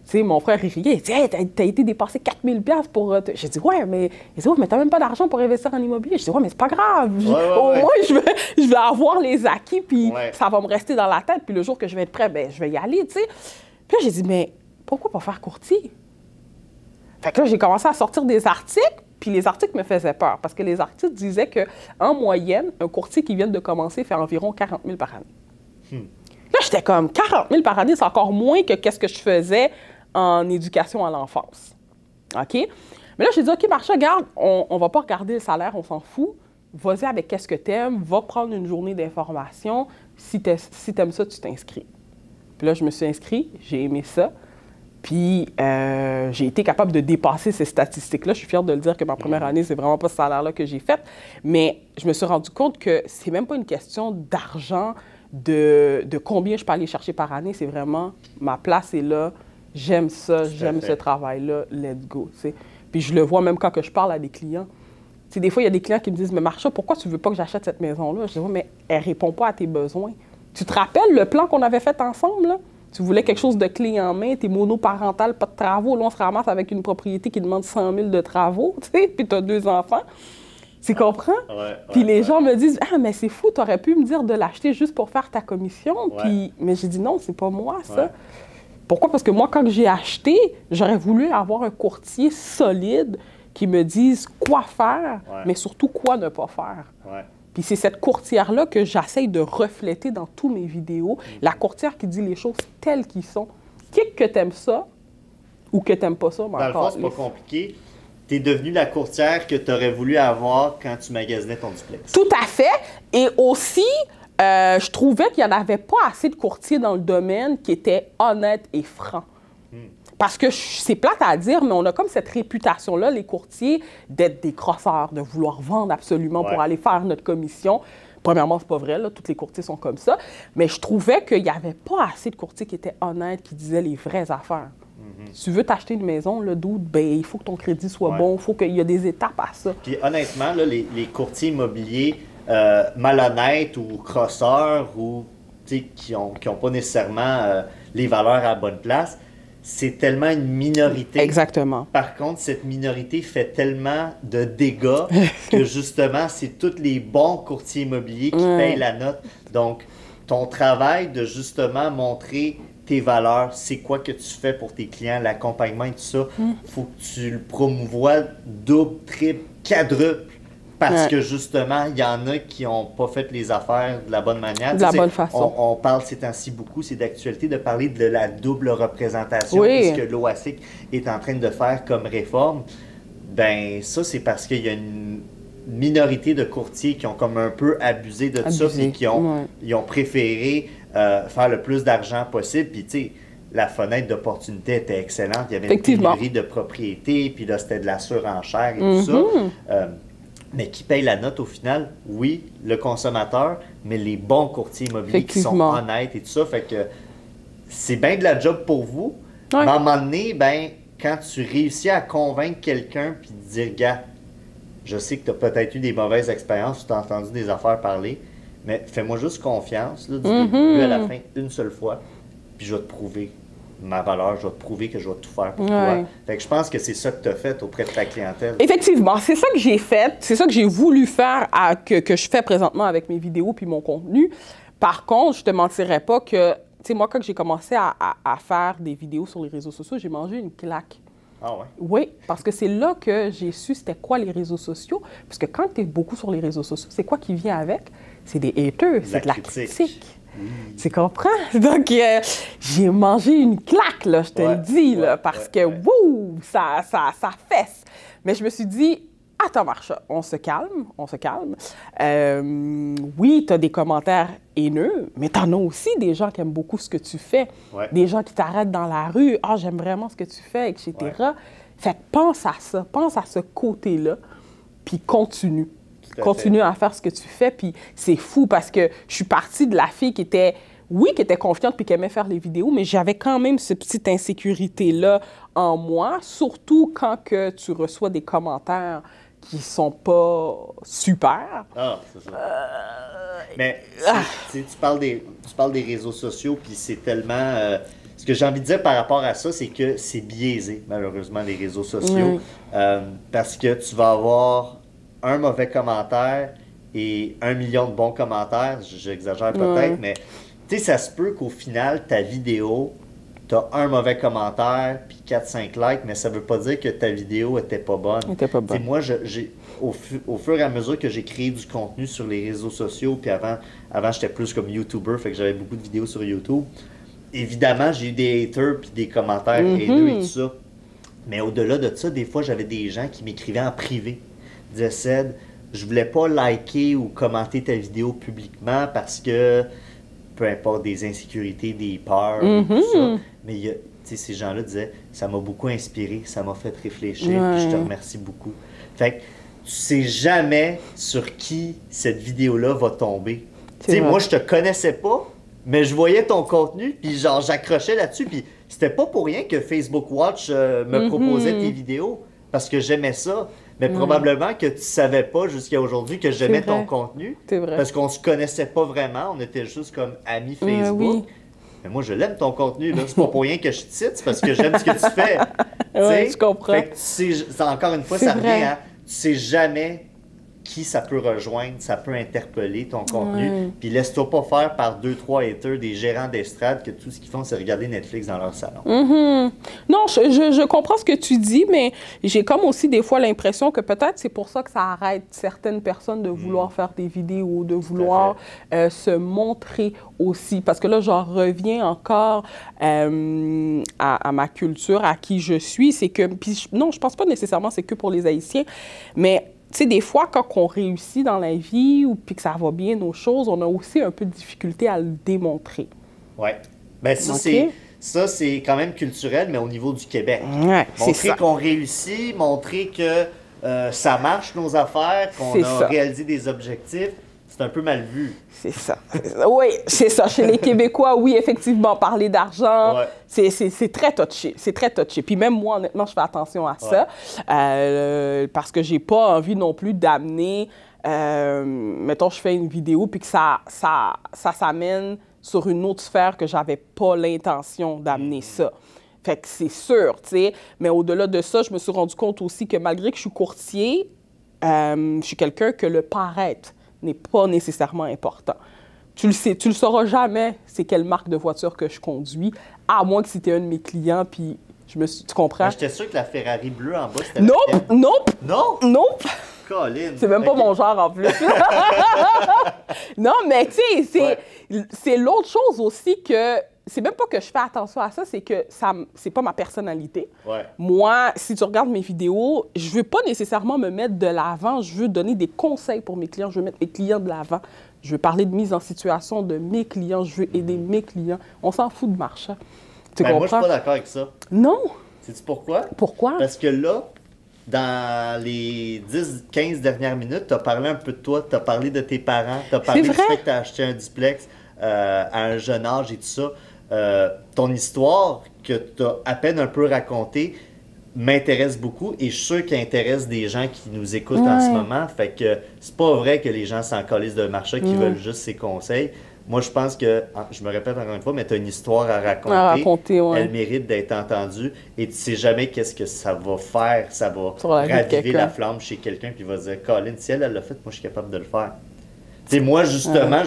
[SPEAKER 1] Tu sais, mon frère, il riait. Il dit, hey, t'as été dépenser 4 000 $ pour... J'ai dit, ouais, mais t'as même pas d'argent pour investir en immobilier. Je dis, ouais, mais c'est pas grave. Au moins, je vais avoir les acquis, puis ça va me rester dans la tête. Puis le jour que je vais être prêt, ben, je vais y aller, tu sais. Puis là, j'ai dit, mais pourquoi pas faire courtier? Fait que là, j'ai commencé à sortir des articles, puis les articles me faisaient peur, parce que les articles disaient qu'en moyenne, un courtier qui vient de commencer fait environ 40 000 par année. Là, j'étais comme, 40 000 par année, c'est encore moins que qu'est-ce que je faisais en éducation à l'enfance. OK? Mais là, j'ai dit, OK, Marsha, regarde, on ne va pas regarder le salaire, on s'en fout. Vas-y avec qu'est-ce que tu aimes, va prendre une journée d'information. Si tu aimes ça, tu t'inscris. Puis là, je me suis inscrite, j'ai aimé ça. Puis j'ai été capable de dépasser ces statistiques-là. Je suis fière de le dire que ma première année, c'est vraiment pas ce salaire-là que j'ai fait. Mais je me suis rendu compte que c'est même pas une question d'argent, de combien je peux aller chercher par année. C'est vraiment, ma place est là, j'aime ça, j'aime ce travail-là, let's go. T'sais. Puis je le vois même quand que je parle à des clients. T'sais, des fois, il y a des clients qui me disent « Mais Marsha, pourquoi tu veux pas que j'achète cette maison-là? » Je dis « Oui, mais elle répond pas à tes besoins. Tu te rappelles le plan qu'on avait fait ensemble, là? Tu voulais quelque chose de clé en main, t'es monoparental, pas de travaux. Là, on se ramasse avec une propriété qui demande 100 000 de travaux, tu sais, puis t'as 2 enfants. Tu comprends? Puis les gens me disent « Ah, mais c'est fou, t'aurais pu me dire de l'acheter juste pour faire ta commission. » Puis, mais j'ai dit « Non, c'est pas moi, ça. » Pourquoi? Parce que moi, quand j'ai acheté, j'aurais voulu avoir un courtier solide qui me dise quoi faire, mais surtout quoi ne pas faire. Puis c'est cette courtière-là que j'essaye de refléter dans tous mes vidéos. La courtière qui dit les choses telles qu'elles sont. Que t'aimes ça ou que t'aimes pas ça, mais
[SPEAKER 2] dans le fond, c'est pas compliqué. Tu es devenue la courtière que tu aurais voulu avoir quand tu magasinais ton duplex.
[SPEAKER 1] Tout à fait. Et aussi, je trouvais qu'il n'y en avait pas assez de courtiers dans le domaine qui étaient honnêtes et francs. Parce que c'est plate à dire, mais on a comme cette réputation-là, les courtiers, d'être des crosseurs, de vouloir vendre absolument pour aller faire notre commission. Premièrement, c'est pas vrai, là, tous les courtiers sont comme ça. Mais je trouvais qu'il n'y avait pas assez de courtiers qui étaient honnêtes, qui disaient les vraies affaires. Si tu veux t'acheter une maison, le doute, ben, il faut que ton crédit soit bon, il faut qu'il y ait des étapes à ça.
[SPEAKER 2] Puis honnêtement, là, les courtiers immobiliers malhonnêtes ou crosseurs ou qui ont pas nécessairement les valeurs à la bonne place, c'est tellement une minorité.
[SPEAKER 1] Exactement.
[SPEAKER 2] Par contre, cette minorité fait tellement de dégâts que justement, c'est tous les bons courtiers immobiliers qui payent la note. Donc, ton travail de justement montrer tes valeurs, c'est quoi que tu fais pour tes clients, l'accompagnement et tout ça, faut que tu le promouvoies double, triple, quadruple. Parce que justement, il y en a qui n'ont pas fait les affaires de la bonne manière.
[SPEAKER 1] De la bonne façon.
[SPEAKER 2] On parle ces temps-ci beaucoup, c'est d'actualité, de parler de la double représentation, ce que l'OASIC est en train de faire comme réforme. Ben ça, c'est parce qu'il y a une minorité de courtiers qui ont comme un peu abusé de ça, puis qui ont, ils ont préféré faire le plus d'argent possible. Puis tu sais, la fenêtre d'opportunité était excellente. Il y avait une pénurie de propriété, puis là, c'était de la surenchère et tout ça. Mais qui paye la note au final? Oui, le consommateur, mais les bons courtiers immobiliers qui sont honnêtes et tout ça. Fait que c'est bien de la job pour vous. Mais à un moment donné, ben, quand tu réussis à convaincre quelqu'un puis de dire, gars, je sais que tu as peut-être eu des mauvaises expériences, tu as entendu des affaires parler, mais fais-moi juste confiance, là, du début à la fin, une seule fois, puis je vais te prouver ma valeur, je vais te prouver que je vais tout faire pour toi. Fait que je pense que c'est ça que tu as fait auprès de ta clientèle.
[SPEAKER 1] Effectivement, c'est ça que j'ai fait, c'est ça que j'ai voulu faire, que je fais présentement avec mes vidéos puis mon contenu. Par contre, je te mentirais pas que, tu sais, moi, quand j'ai commencé à faire des vidéos sur les réseaux sociaux, j'ai mangé une claque.
[SPEAKER 2] Ah ouais?
[SPEAKER 1] Oui, parce que c'est là que j'ai su c'était quoi les réseaux sociaux. Parce que quand tu es beaucoup sur les réseaux sociaux, c'est quoi qui vient avec? C'est des haters, c'est de la critique. Tu comprends? Donc, j'ai mangé une claque, là, je te le dis, là, parce que, wouh, ça fesse. Mais je me suis dit, attends, Marsha, on se calme, on se calme. Oui, tu as des commentaires haineux, mais tu en as aussi des gens qui aiment beaucoup ce que tu fais. Des gens qui t'arrêtent dans la rue, « Ah, j'aime vraiment ce que tu fais, etc. » Fait que pense à ça, pense à ce côté-là, puis continue. Continue à faire ce que tu fais, puis c'est fou parce que je suis partie de la fille qui était, qui était confiante puis qui aimait faire les vidéos, mais j'avais quand même cette petite insécurité-là en moi, surtout quand que tu reçois des commentaires qui sont pas super.
[SPEAKER 2] Ah, c'est ça. Mais tu parles des réseaux sociaux, puis c'est tellement... ce que j'ai envie de dire par rapport à ça, c'est que c'est biaisé, malheureusement, les réseaux sociaux, parce que tu vas avoir un mauvais commentaire et 1 million de bons commentaires, j'exagère peut-être, mais tu sais, ça se peut qu'au final, ta vidéo, tu as un mauvais commentaire puis 4-5 likes, mais ça veut pas dire que ta vidéo était pas bonne. T'sais, moi, au fur et à mesure que j'ai créé du contenu sur les réseaux sociaux, puis avant j'étais plus comme YouTuber, fait que j'avais beaucoup de vidéos sur YouTube, évidemment, j'ai eu des haters puis des commentaires haineux et tout ça. Mais au-delà de ça, des fois, j'avais des gens qui m'écrivaient en privé. Ils disaient, Ced, je voulais pas liker ou commenter ta vidéo publiquement parce que, peu importe, des insécurités, des peurs, tout ça. Mais ces gens-là disaient, ça m'a beaucoup inspiré, ça m'a fait réfléchir, puis je te remercie beaucoup. Fait que tu sais jamais sur qui cette vidéo-là va tomber. Tu sais, moi, je te connaissais pas, mais je voyais ton contenu, puis genre, j'accrochais là-dessus, puis c'était pas pour rien que Facebook Watch me proposait tes vidéos, parce que j'aimais ça. Mais probablement que tu savais pas jusqu'à aujourd'hui que j'aimais ton contenu, parce qu'on se connaissait pas vraiment, on était juste comme amis Facebook. Mais moi, je l'aime ton contenu, là. C'est pas pour rien que je te cite, c'est parce que j'aime ce que tu fais.
[SPEAKER 1] Je comprends.
[SPEAKER 2] Fait que tu sais, encore une fois, ça revient à... Tu sais jamais qui ça peut rejoindre, ça peut interpeller ton contenu. Puis laisse-toi pas faire par 2-3 haters, des gérants d'estrade, que tout ce qu'ils font, c'est regarder Netflix dans leur salon.
[SPEAKER 1] Non, je comprends ce que tu dis, mais j'ai comme aussi des fois l'impression que peut-être c'est pour ça que ça arrête certaines personnes de vouloir faire des vidéos, de vouloir se montrer aussi. Parce que là, j'en reviens encore à ma culture, à qui je suis. C'est que, puis non, je pense pas nécessairement c'est que pour les Haïtiens, mais tu sais, des fois, quand on réussit dans la vie ou puis que ça va bien nos choses, on a aussi un peu de difficulté à le démontrer.
[SPEAKER 2] Oui. Bien, ça, c'est quand même culturel, mais au niveau du Québec.
[SPEAKER 1] Montrer
[SPEAKER 2] qu'on réussit, montrer que ça marche, nos affaires, qu'on a réalisé des objectifs, c'est un peu mal vu.
[SPEAKER 1] C'est ça. Oui, c'est ça. Chez les Québécois, oui, effectivement, parler d'argent, c'est très touché. C'est très touché. Puis même moi, honnêtement, je fais attention à ça parce que j'ai pas envie non plus d'amener, mettons, je fais une vidéo puis que ça s'amène sur une autre sphère que j'avais pas l'intention d'amener ça. Fait que c'est sûr, tu sais. Mais au-delà de ça, je me suis rendu compte aussi que malgré que je suis courtier, je suis quelqu'un que le paraître n'est pas nécessairement important. Tu le sauras jamais c'est quelle marque de voiture que je conduis, à moins que c'était un de mes clients, puis tu comprends?
[SPEAKER 2] J'étais sûr que la Ferrari bleue en bas, c'était
[SPEAKER 1] Nope!
[SPEAKER 2] Colin.
[SPEAKER 1] C'est même pas mon genre en plus. Non, mais tu sais, c'est l'autre chose aussi que... C'est même pas que je fais attention à ça, c'est que c'est pas ma personnalité. Moi, si tu regardes mes vidéos, je veux pas nécessairement me mettre de l'avant, je veux donner des conseils pour mes clients, je veux mettre mes clients de l'avant, je veux parler de mise en situation de mes clients, je veux aider mes clients. On s'en fout de marchand. Tu comprends?
[SPEAKER 2] Moi, je suis pas d'accord avec ça.
[SPEAKER 1] Non!
[SPEAKER 2] Sais-tu pourquoi?
[SPEAKER 1] Pourquoi?
[SPEAKER 2] Parce que là, dans les 10-15 dernières minutes, tu as parlé un peu de toi, tu as parlé de tes parents, tu as parlé du fait que tu as acheté un duplex à un jeune âge et tout ça. Ton histoire que tu as à peine un peu racontée m'intéresse beaucoup et je suis sûr qu'elle intéresse des gens qui nous écoutent en ce moment. Fait que c'est pas vrai que les gens s'en calissent de marché qui veulent juste ses conseils. Moi, je pense que, je me répète encore une fois, mais tu as une histoire à raconter. Elle mérite d'être entendue et tu sais jamais qu'est-ce que ça va faire. Ça va raviver la flamme chez quelqu'un puis il va dire, Colin, si elle l'a fait, moi, je suis capable de le faire. T'sais, moi, justement,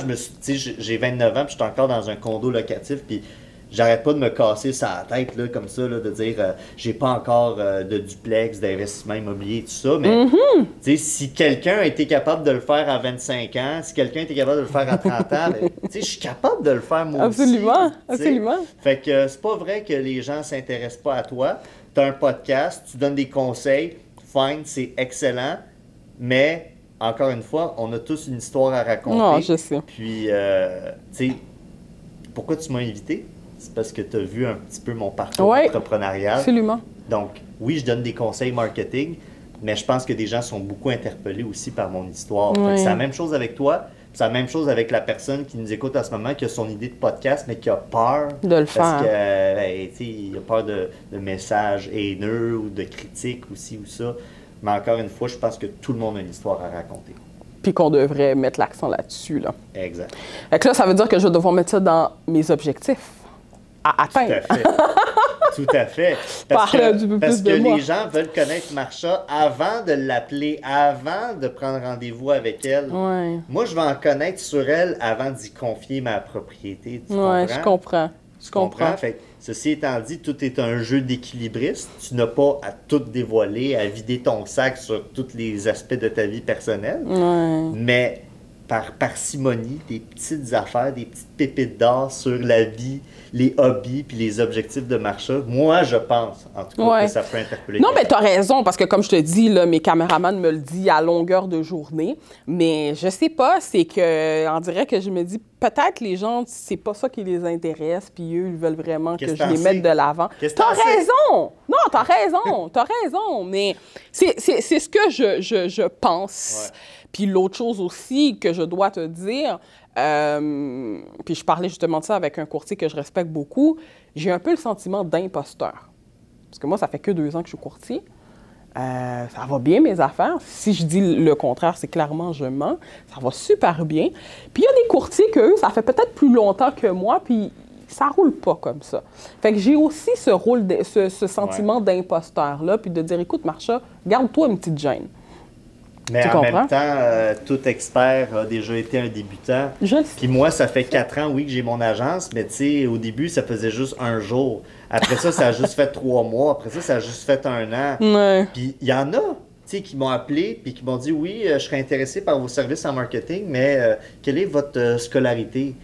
[SPEAKER 2] j'ai 29 ans, puis je suis encore dans un condo locatif, puis j'arrête pas de me casser ça la tête, là, comme ça, là, de dire j'ai pas encore de duplex, d'investissement immobilier, tout ça, mais si quelqu'un a été capable de le faire à 25 ans, si quelqu'un a été capable de le faire à 30 ans, ben, je suis capable de le faire moi
[SPEAKER 1] absolument,
[SPEAKER 2] aussi.
[SPEAKER 1] Absolument.
[SPEAKER 2] Fait que c'est pas vrai que les gens s'intéressent pas à toi. Tu as un podcast, tu donnes des conseils, fine, c'est excellent, mais... Encore une fois, on a tous une histoire à raconter.
[SPEAKER 1] Non, je sais.
[SPEAKER 2] Puis, tu sais, pourquoi tu m'as invité? C'est parce que tu as vu un petit peu mon parcours entrepreneurial.
[SPEAKER 1] Absolument.
[SPEAKER 2] Donc, oui, je donne des conseils marketing, mais je pense que des gens sont beaucoup interpellés aussi par mon histoire. C'est la même chose avec toi. C'est la même chose avec la personne qui nous écoute en ce moment, qui a son idée de podcast, mais qui a peur
[SPEAKER 1] de le faire.
[SPEAKER 2] Parce que, il a peur de messages haineux ou de critiques aussi ou ça. Mais encore une fois, je pense que tout le monde a une histoire à raconter.
[SPEAKER 1] Puis qu'on devrait mettre l'accent là-dessus, là.
[SPEAKER 2] Exact.
[SPEAKER 1] Fait que là, ça veut dire que je vais devoir mettre ça dans mes objectifs à atteindre.
[SPEAKER 2] Tout à fait. Parce que les gens veulent connaître Marsha avant de l'appeler, avant de prendre rendez-vous avec elle. Moi, je vais en connaître sur elle avant d'y confier ma propriété. Tu comprends?
[SPEAKER 1] Je comprends. Je comprends.
[SPEAKER 2] Fait, ceci étant dit, tout est un jeu d'équilibriste. Tu n'as pas à tout dévoiler, à vider ton sac sur tous les aspects de ta vie personnelle. Mais par parcimonie des petites affaires, des petites pépites d'or sur la vie, les hobbies puis les objectifs de Marsha. Moi, je pense, en tout cas, que ça peut interpeller.
[SPEAKER 1] Non, mais tu as raison, parce que comme je te dis, là, mes caméramans me le disent à longueur de journée. Mais je sais pas, c'est que, on dirait que je me dis, peut-être les gens, c'est pas ça qui les intéresse, puis eux, ils veulent vraiment que je les mette de l'avant. T'as raison! Non, t'as raison, t'as raison. Mais c'est ce que je pense. Ouais. Puis l'autre chose aussi que je dois te dire, puis je parlais justement de ça avec un courtier que je respecte beaucoup, j'ai un peu le sentiment d'imposteur. Parce que moi, ça fait que 2 ans que je suis courtier. Ça va bien, mes affaires. Si je dis le contraire, c'est clairement je mens. Ça va super bien. Puis il y a des courtiers que ça fait peut-être plus longtemps que moi, puis ça roule pas comme ça. Fait que j'ai aussi ce sentiment d'imposteur-là, puis de dire, écoute, Marsha, garde-toi une petite gêne.
[SPEAKER 2] Mais en même temps, tout expert a déjà été un débutant. Puis moi, ça fait 4 ans, oui, que j'ai mon agence, mais tu sais, au début, ça faisait juste 1 jour. Après ça, ça a juste fait 3 mois. Après ça, ça a juste fait 1 an.
[SPEAKER 1] Ouais.
[SPEAKER 2] Puis il y en a, tu sais, qui m'ont appelé puis qui m'ont dit, oui, je serais intéressé par vos services en marketing, mais quelle est votre scolarité?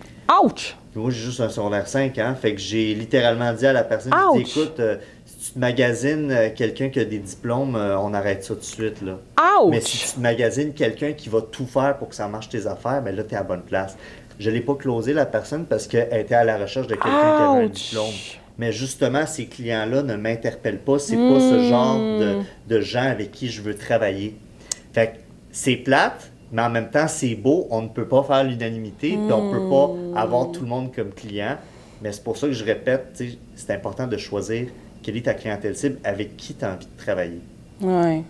[SPEAKER 1] Ouch!
[SPEAKER 2] Puis moi, j'ai juste un secondaire 5, hein. Fait que j'ai littéralement dit à la personne, j'ai dit, écoute, si tu magasines quelqu'un qui a des diplômes, on arrête ça tout de suite, là.
[SPEAKER 1] Ouch!
[SPEAKER 2] Mais si tu magasines quelqu'un qui va tout faire pour que ça marche tes affaires, bien là, tu es à la bonne place. Je ne l'ai pas closé, la personne, parce qu'elle était à la recherche de quelqu'un qui avait un diplôme. Mais justement, ces clients-là ne m'interpellent pas. C'est pas ce genre de gens avec qui je veux travailler. Fait que c'est plate, mais en même temps, c'est beau. On ne peut pas faire l'unanimité, puis on ne peut pas avoir tout le monde comme client. Mais c'est pour ça que je répète, c'est important de choisir quelle est ta clientèle cible, avec qui tu as envie de travailler.
[SPEAKER 1] Oui,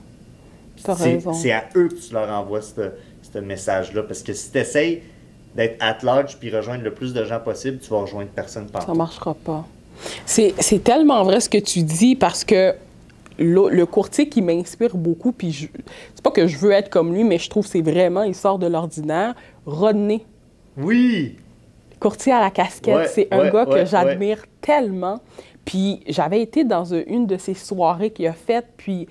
[SPEAKER 1] tu as raison.
[SPEAKER 2] C'est à eux que tu leur envoies ce message-là. Parce que si tu essaies d'être at large puis rejoindre le plus de gens possible, tu vas rejoindre personne partout.
[SPEAKER 1] Ça ne marchera pas. C'est tellement vrai ce que tu dis, parce que le courtier qui m'inspire beaucoup, puis c'est pas que je veux être comme lui, mais je trouve que c'est vraiment, il sort de l'ordinaire, Rodney.
[SPEAKER 2] Oui!
[SPEAKER 1] Courtier à la casquette, c'est un gars que j'admire tellement. Puis j'avais été dans une de ces soirées qu'il a faites, puis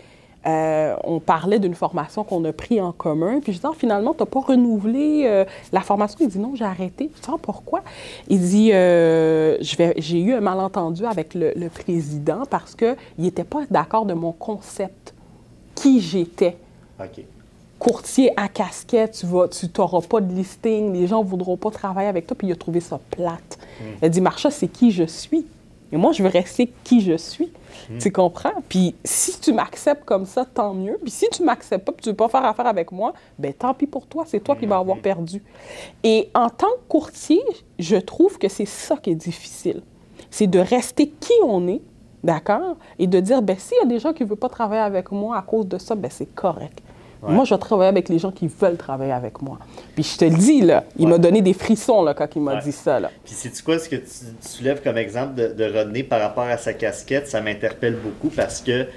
[SPEAKER 1] on parlait d'une formation qu'on a pris en commun. Puis je dis, finalement, tu n'as pas renouvelé la formation. Il dit, non, j'ai arrêté. Je dis, pourquoi? Il dit, j'ai eu un malentendu avec le président parce qu'il n'était pas d'accord de mon concept, qui j'étais.
[SPEAKER 2] OK.
[SPEAKER 1] Courtier à casquette, tu n'auras pas de listing, les gens ne voudront pas travailler avec toi, puis il a trouvé ça plate. Il a dit, Marsha, c'est qui je suis? Et moi, je veux rester qui je suis. Tu comprends? Puis si tu m'acceptes comme ça, tant mieux. Puis si tu m'acceptes pas, puis tu veux pas faire affaire avec moi, bien, tant pis pour toi, c'est toi qui vas avoir perdu. Et en tant que courtier, je trouve que c'est ça qui est difficile. C'est de rester qui on est, d'accord? Et de dire, bien, s'il y a des gens qui ne veulent pas travailler avec moi à cause de ça, bien, c'est correct. Ouais. Moi, je vais travailler avec les gens qui veulent travailler avec moi. Puis je te le dis, là, il m'a donné des frissons là, quand il m'a dit ça. Là.
[SPEAKER 2] Puis sais-tu quoi, ce que tu soulèves comme exemple de Rodney par rapport à sa casquette, ça m'interpelle beaucoup parce que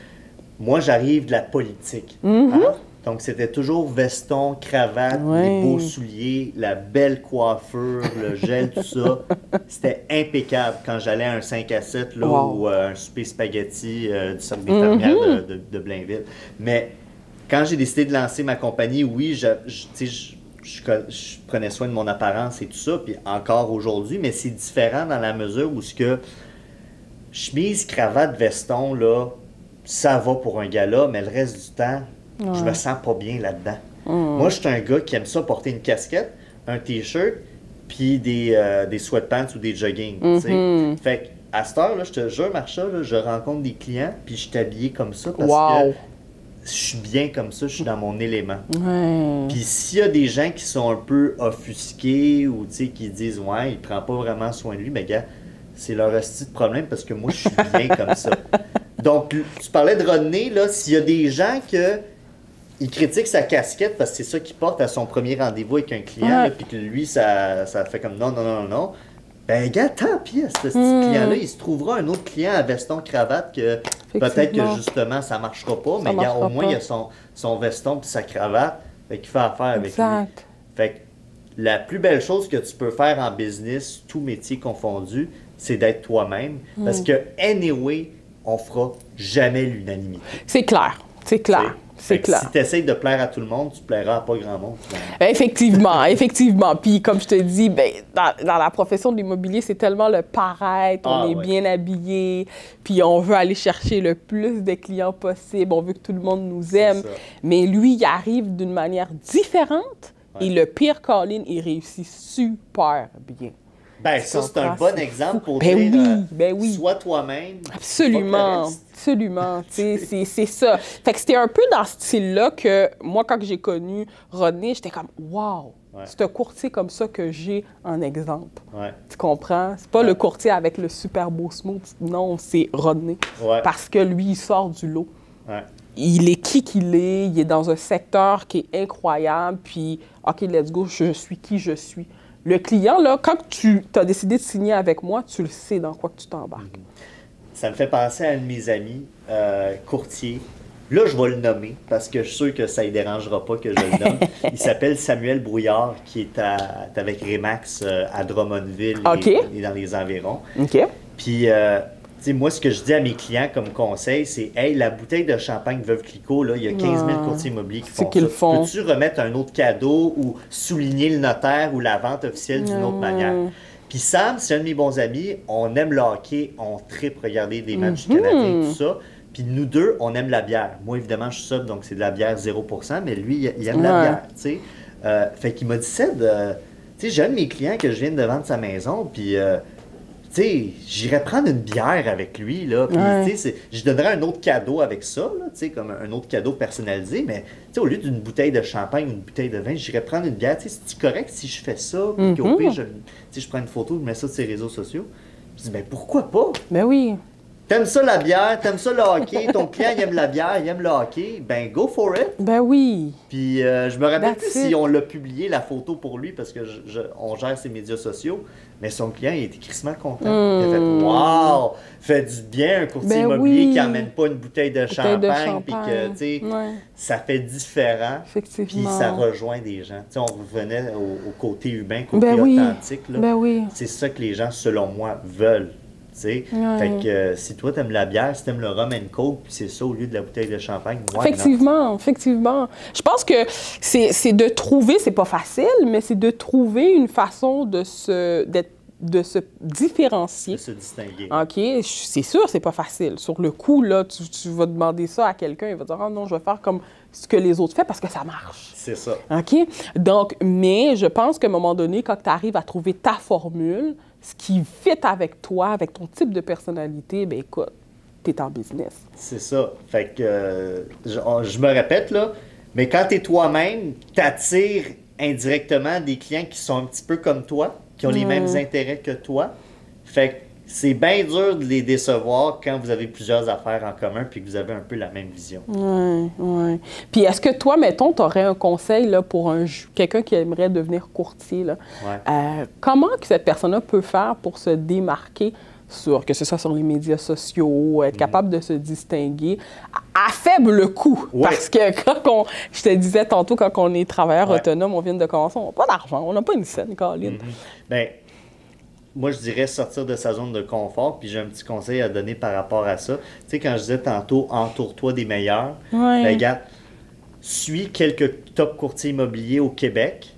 [SPEAKER 2] moi, j'arrive de la politique. Hein? Donc, c'était toujours veston, cravate, les beaux souliers, la belle coiffure, le gel, tout ça. C'était impeccable quand j'allais à un 5 à 7 là, ou un souper spaghetti du Cercle des fermières de Blainville. Mais quand j'ai décidé de lancer ma compagnie, oui, je prenais soin de mon apparence et tout ça, puis encore aujourd'hui, mais c'est différent dans la mesure où ce que chemise, cravate, veston, là, ça va pour un gala, mais le reste du temps, je me sens pas bien là-dedans. Moi, je suis un gars qui aime ça porter une casquette, un T-shirt, puis des sweatpants ou des jogging. Fait qu'à cette heure, là, je te jure, Marsha, là, je rencontre des clients, puis je suis habillé comme ça parce que je suis bien comme ça, je suis dans mon élément. Puis s'il y a des gens qui sont un peu offusqués ou qui disent « Ouais, il prend pas vraiment soin de lui », mais gars, c'est leur hostie de problème parce que moi, je suis bien comme ça. Donc, tu parlais de Rodney, là, s'il y a des gens qui critiquent sa casquette parce que c'est ça qu'il porte à son premier rendez-vous avec un client, puis que lui, ça fait comme non. Ben, gars, tant pis, ce client-là, il se trouvera un autre client à veston-cravate que peut-être que justement, ça ne marchera pas, mais gars, au moins, il a son veston et sa cravate, fait qu'il fait affaire avec lui. Fait que la plus belle chose que tu peux faire en business, tout métier confondu, c'est d'être toi-même. Parce que, anyway, on fera jamais l'unanimité.
[SPEAKER 1] C'est clair. C'est clair. C'est clair.
[SPEAKER 2] Si tu essaies de plaire à tout le monde, tu plairas à pas grand monde.
[SPEAKER 1] Effectivement, effectivement. Puis comme je te dis, dans la profession de l'immobilier, c'est tellement le paraître, on est bien habillé, puis on veut aller chercher le plus de clients possible, on veut que tout le monde nous aime. Mais lui, il arrive d'une manière différente et le pire, Colin, il réussit super bien.
[SPEAKER 2] Ben ça, c'est un bon exemple pour dire, sois toi-même.
[SPEAKER 1] Absolument, absolument. C'est ça. Fait que c'était un peu dans ce style-là que moi, quand j'ai connu Rodney, j'étais comme, wow, c'est un courtier comme ça que j'ai en exemple. Tu comprends? C'est pas le courtier avec le super beau smooth. Non, c'est Rodney. Parce que lui, il sort du lot. Il est qu'il est, il est dans un secteur qui est incroyable, puis OK, let's go, je suis qui je suis. Le client, là, quand tu as décidé de signer avec moi, tu le sais dans quoi que tu t'embarques.
[SPEAKER 2] Ça me fait penser à un de mes amis, courtier. Là, je vais le nommer parce que je suis sûr que ça ne dérangera pas que je le nomme. Il s'appelle Samuel Brouillard, qui est avec Remax à Drummondville et dans les environs. Puis, moi, ce que je dis à mes clients comme conseil, c'est « Hey, la bouteille de champagne Veuve Clicquot, là, il y a 15 000 courtiers immobiliers qui font ça. Peux-tu remettre un autre cadeau ou souligner le notaire ou la vente officielle d'une autre manière? » Puis Sam, c'est un de mes bons amis, on aime le hockey, on tripe regarder des matchs du Canadien, tout ça. Puis nous deux, on aime la bière. Moi, évidemment, je suis sobre, donc c'est de la bière 0%, mais lui, il aime la bière, tu sais. Fait qu'il m'a dit, Ced, tu sais, j'ai un de mes clients que je viens de vendre sa maison, puis... tu sais, j'irais prendre une bière avec lui, là, puis, tu sais, je donnerais un autre cadeau avec ça, là, tu sais, comme un autre cadeau personnalisé, mais, tu sais, au lieu d'une bouteille de champagne ou une bouteille de vin, j'irais prendre une bière, tu sais, c'est correct si je fais ça, puis qu'au pire, je prends une photo, je mets ça sur les réseaux sociaux. Je dis, ben pourquoi pas?
[SPEAKER 1] Ben oui.
[SPEAKER 2] T'aimes ça la bière, t'aimes ça le hockey, ton client il aime la bière, il aime le hockey, ben go for it.
[SPEAKER 1] Ben oui.
[SPEAKER 2] Puis je me rappelle plus si on l'a publié la photo pour lui parce que on gère ses médias sociaux, mais son client il était crissement content. Il a fait wow, fait du bien un courtier immobilier qui n'amène pas une bouteille de champagne puis que tu sais ça fait différent. Puis ça rejoint des gens. Tu sais on revenait au côté humain, côté authentique là. C'est ça que les gens selon moi veulent. Fait que si toi t'aimes la bière, si t'aimes le rum and coke, puis c'est ça au lieu de la bouteille de champagne,
[SPEAKER 1] effectivement. Je pense que c'est de trouver, c'est pas facile, mais c'est de trouver une façon de se différencier.
[SPEAKER 2] De se distinguer.
[SPEAKER 1] OK, c'est sûr, c'est pas facile. Sur le coup, là, tu vas demander ça à quelqu'un, il va dire « Ah non, je vais faire comme ce que les autres font parce que ça marche. »
[SPEAKER 2] C'est ça.
[SPEAKER 1] OK? Donc, mais je pense qu'à un moment donné, quand tu arrives à trouver ta formule, ce qui fit avec toi, avec ton type de personnalité, bien écoute, t'es en business.
[SPEAKER 2] C'est ça. Fait que, je me répète, là, mais quand t'es toi-même, t'attires indirectement des clients qui sont un petit peu comme toi, qui ont les mêmes intérêts que toi. Fait que c'est bien dur de les décevoir quand vous avez plusieurs affaires en commun puis que vous avez un peu la même vision.
[SPEAKER 1] Oui. Puis est-ce que toi, mettons, tu aurais un conseil là, pour quelqu'un qui aimerait devenir courtier? Là? Comment que cette personne-là peut faire pour se démarquer, que ce soit sur les médias sociaux, être capable de se distinguer à faible coût? Parce que je te disais tantôt, quand on est travailleur autonome, on vient de commencer, on n'a pas d'argent, on n'a pas une scène, Colin.
[SPEAKER 2] Bien, moi, je dirais sortir de sa zone de confort, puis j'ai un petit conseil à donner par rapport à ça. Tu sais, quand je disais tantôt, entoure-toi des meilleurs, ben, regarde, suis quelques top courtiers immobiliers au Québec,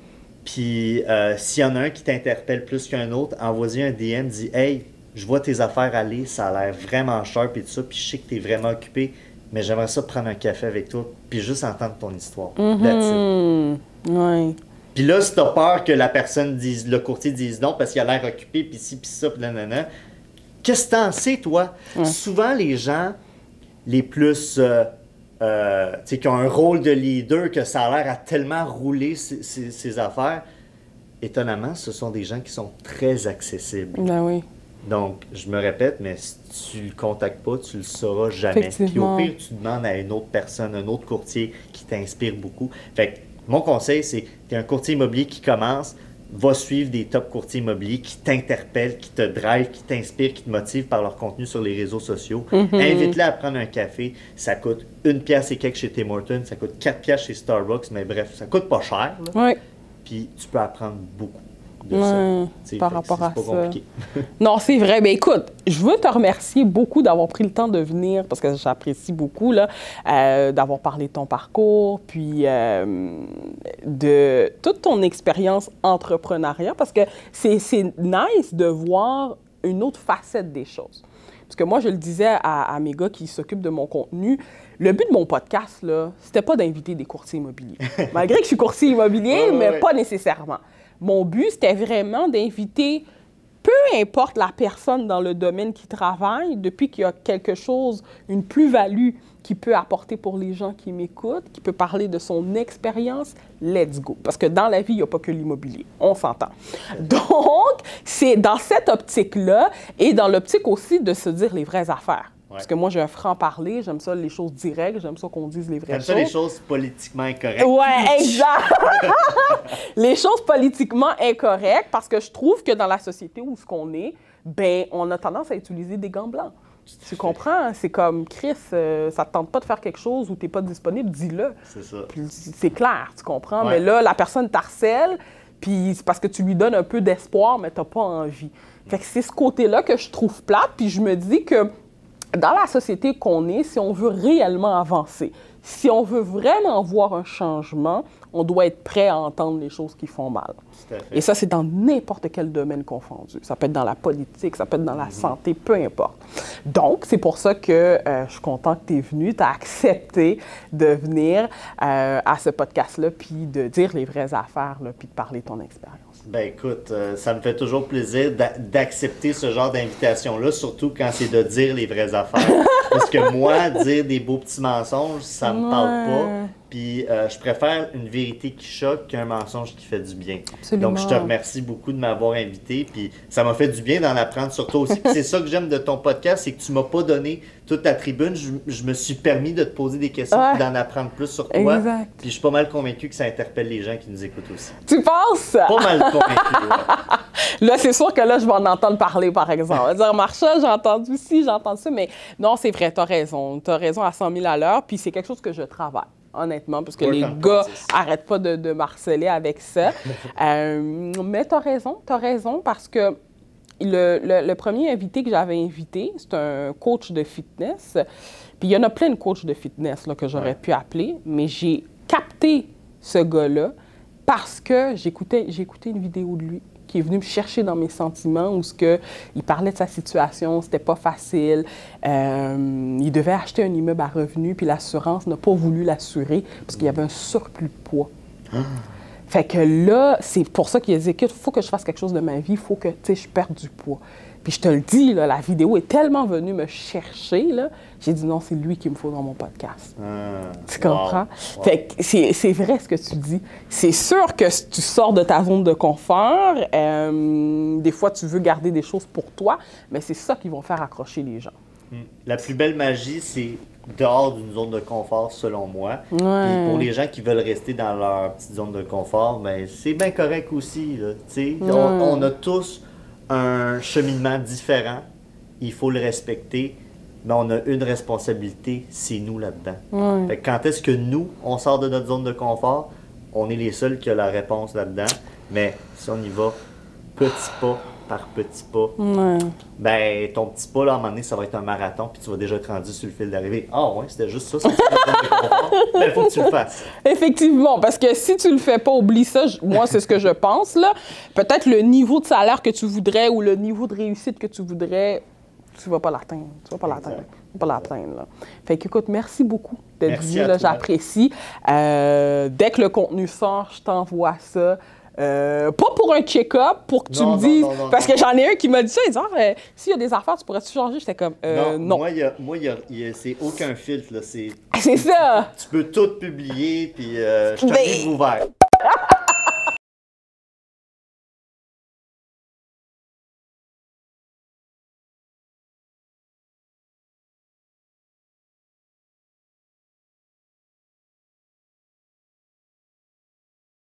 [SPEAKER 2] puis s'il y en a un qui t'interpelle plus qu'un autre, envoie-y un DM, dis « Hey, je vois tes affaires aller, ça a l'air vraiment sharp et tout ça, puis je sais que tu es vraiment occupé, mais j'aimerais ça prendre un café avec toi, puis juste entendre ton histoire. Puis là, si tu as peur que la personne dise, le courtier dise non parce qu'il a l'air occupé, puis ci, puis ça, puis nanana, qu'est-ce que t'en sais, toi? Souvent, les gens les plus, qui ont un rôle de leader, que ça a l'air à tellement rouler ces affaires, étonnamment, ce sont des gens qui sont très accessibles. Donc, je me répète, mais si tu le contactes pas, tu le sauras jamais. Puis au pire, tu demandes à une autre personne, un autre courtier qui t'inspire beaucoup. Fait que mon conseil, c'est, tu es un courtier immobilier qui commence, va suivre des top courtiers immobiliers qui t'interpellent, qui te drive, qui t'inspirent, qui te motivent par leur contenu sur les réseaux sociaux. Invite-les à prendre un café. Ça coûte 1 pièce et quelques chez Tim Hortons, ça coûte 4 pièces chez Starbucks, mais bref, ça coûte pas cher. Puis tu peux apprendre beaucoup. de ça.
[SPEAKER 1] Par rapport à
[SPEAKER 2] ça. C'est pas compliqué.
[SPEAKER 1] Non, c'est vrai. Mais écoute, je veux te remercier beaucoup d'avoir pris le temps de venir, parce que j'apprécie beaucoup là, d'avoir parlé de ton parcours, puis de toute ton expérience entrepreneuriale, parce que c'est nice de voir une autre facette des choses. Parce que moi, je le disais à mes gars qui s'occupent de mon contenu, le but de mon podcast, là, c'était pas d'inviter des courtiers immobiliers. Malgré que je suis courtier immobilier, mais pas nécessairement. Mon but, c'était vraiment d'inviter, peu importe la personne dans le domaine qui travaille, depuis qu'il y a quelque chose, une plus-value qui peut apporter pour les gens qui m'écoutent, qui peut parler de son expérience, let's go. Parce que dans la vie, il n'y a pas que l'immobilier. On s'entend. Donc, c'est dans cette optique-là et dans l'optique aussi de se dire les vraies affaires. Parce que moi, j'ai un franc-parler, j'aime ça les choses directes, j'aime ça qu'on dise les vraies choses.
[SPEAKER 2] J'aime ça les choses politiquement incorrectes.
[SPEAKER 1] Ouais, exact! Les choses politiquement incorrectes, parce que je trouve que dans la société où ce qu'on est, ben, on a tendance à utiliser des gants blancs. Tu comprends? C'est comme, Chris, ça te tente pas de faire quelque chose ou t'es pas disponible, dis-le.
[SPEAKER 2] C'est ça.
[SPEAKER 1] C'est clair, tu comprends? Mais là, la personne t'harcèle, puis c'est parce que tu lui donnes un peu d'espoir, mais t'as pas envie. Fait que c'est ce côté-là que je trouve plate, puis je me dis que dans la société qu'on est, si on veut réellement avancer, si on veut vraiment voir un changement, on doit être prêt à entendre les choses qui font mal.
[SPEAKER 2] Tout à fait.
[SPEAKER 1] Et ça, c'est dans n'importe quel domaine confondu. Ça peut être dans la politique, ça peut être dans la santé, peu importe. Donc, c'est pour ça que je suis contente que tu es venu, tu as accepté de venir à ce podcast-là, puis de dire les vraies affaires, là, puis de parler de ton expérience.
[SPEAKER 2] Ben écoute, ça me fait toujours plaisir d'accepter ce genre d'invitation-là, surtout quand c'est de dire les vraies affaires. Parce que moi, dire des beaux petits mensonges, ça me parle pas. Puis je préfère une vérité qui choque qu'un mensonge qui fait du bien.
[SPEAKER 1] Absolument.
[SPEAKER 2] Donc je te remercie beaucoup de m'avoir invité. Puis ça m'a fait du bien d'en apprendre sur toi aussi. Puis c'est ça que j'aime de ton podcast, c'est que tu m'as pas donné toute ta tribune. Je me suis permis de te poser des questions et d'en apprendre plus sur toi.
[SPEAKER 1] Exact.
[SPEAKER 2] Puis je suis pas mal convaincu que ça interpelle les gens qui nous écoutent aussi.
[SPEAKER 1] Tu penses?
[SPEAKER 2] Pas mal convaincu, ouais.
[SPEAKER 1] Là, c'est sûr que là, je vais en entendre parler, par exemple. On va dire, Marsha, j'ai entendu ci, j'ai entendu ça. Mais non, c'est vrai, tu as raison. Tu as raison à 100 000 à l'heure. Puis c'est quelque chose que je travaille, honnêtement, parce que les gars n'arrêtent pas de m'harceler avec ça. Mais tu as raison, parce que le premier invité que j'avais invité, c'est un coach de fitness. Puis il y en a plein de coachs de fitness là, que j'aurais pu appeler, mais j'ai capté ce gars-là parce que j'écoutais une vidéo de lui qui est venu me chercher dans mes sentiments où il parlait de sa situation, c'était pas facile. Il devait acheter un immeuble à revenus, puis l'assurance n'a pas voulu l'assurer parce qu'il y avait un surplus de poids. Fait que là, c'est pour ça qu'il a dit, écoute, il faut que je fasse quelque chose de ma vie, il faut que je perde du poids. Puis je te le dis, là, la vidéo est tellement venue me chercher, là, j'ai dit non, c'est lui qu'il me faut dans mon podcast. Tu comprends? Wow. Fait que c'est vrai ce que tu dis. C'est sûr que tu sors de ta zone de confort. Des fois, tu veux garder des choses pour toi, mais c'est ça qui va faire accrocher les gens.
[SPEAKER 2] La plus belle magie, c'est dehors d'une zone de confort, selon moi.
[SPEAKER 1] Ouais.
[SPEAKER 2] Et pour les gens qui veulent rester dans leur petite zone de confort, ben, c'est bien correct aussi. Là, on a tous un cheminement différent. Il faut le respecter. Mais on a une responsabilité, c'est nous là-dedans. Fait que quand est-ce que nous, on sort de notre zone de confort, on est les seuls qui ont la réponse là-dedans. Mais si on y va petit pas par petit pas, ben ton petit pas, là, à un moment donné, ça va être un marathon, puis tu vas déjà être rendu sur le fil d'arrivée. Ah ouais, c'était juste ça, il faut que tu le fasses.
[SPEAKER 1] Effectivement, parce que si tu le fais pas, oublie ça. Moi, c'est ce que je pense, là. Peut-être le niveau de salaire que tu voudrais ou le niveau de réussite que tu voudrais, tu vas pas l'atteindre. Tu vas pas l'atteindre. Tu vas pas l'atteindre, là. Fait que, écoute, merci beaucoup d'être venu, là. J'apprécie. Dès que le contenu sort, je t'envoie ça. Pas pour un check-up, pour que tu me dises. Parce que j'en ai un qui m'a dit ça. Il dit s'il y a des affaires, tu pourrais-tu changer? J'étais comme non.
[SPEAKER 2] Moi, c'est aucun filtre. C'est
[SPEAKER 1] ça.
[SPEAKER 2] Tu peux tout publier, puis je te livre ouvert.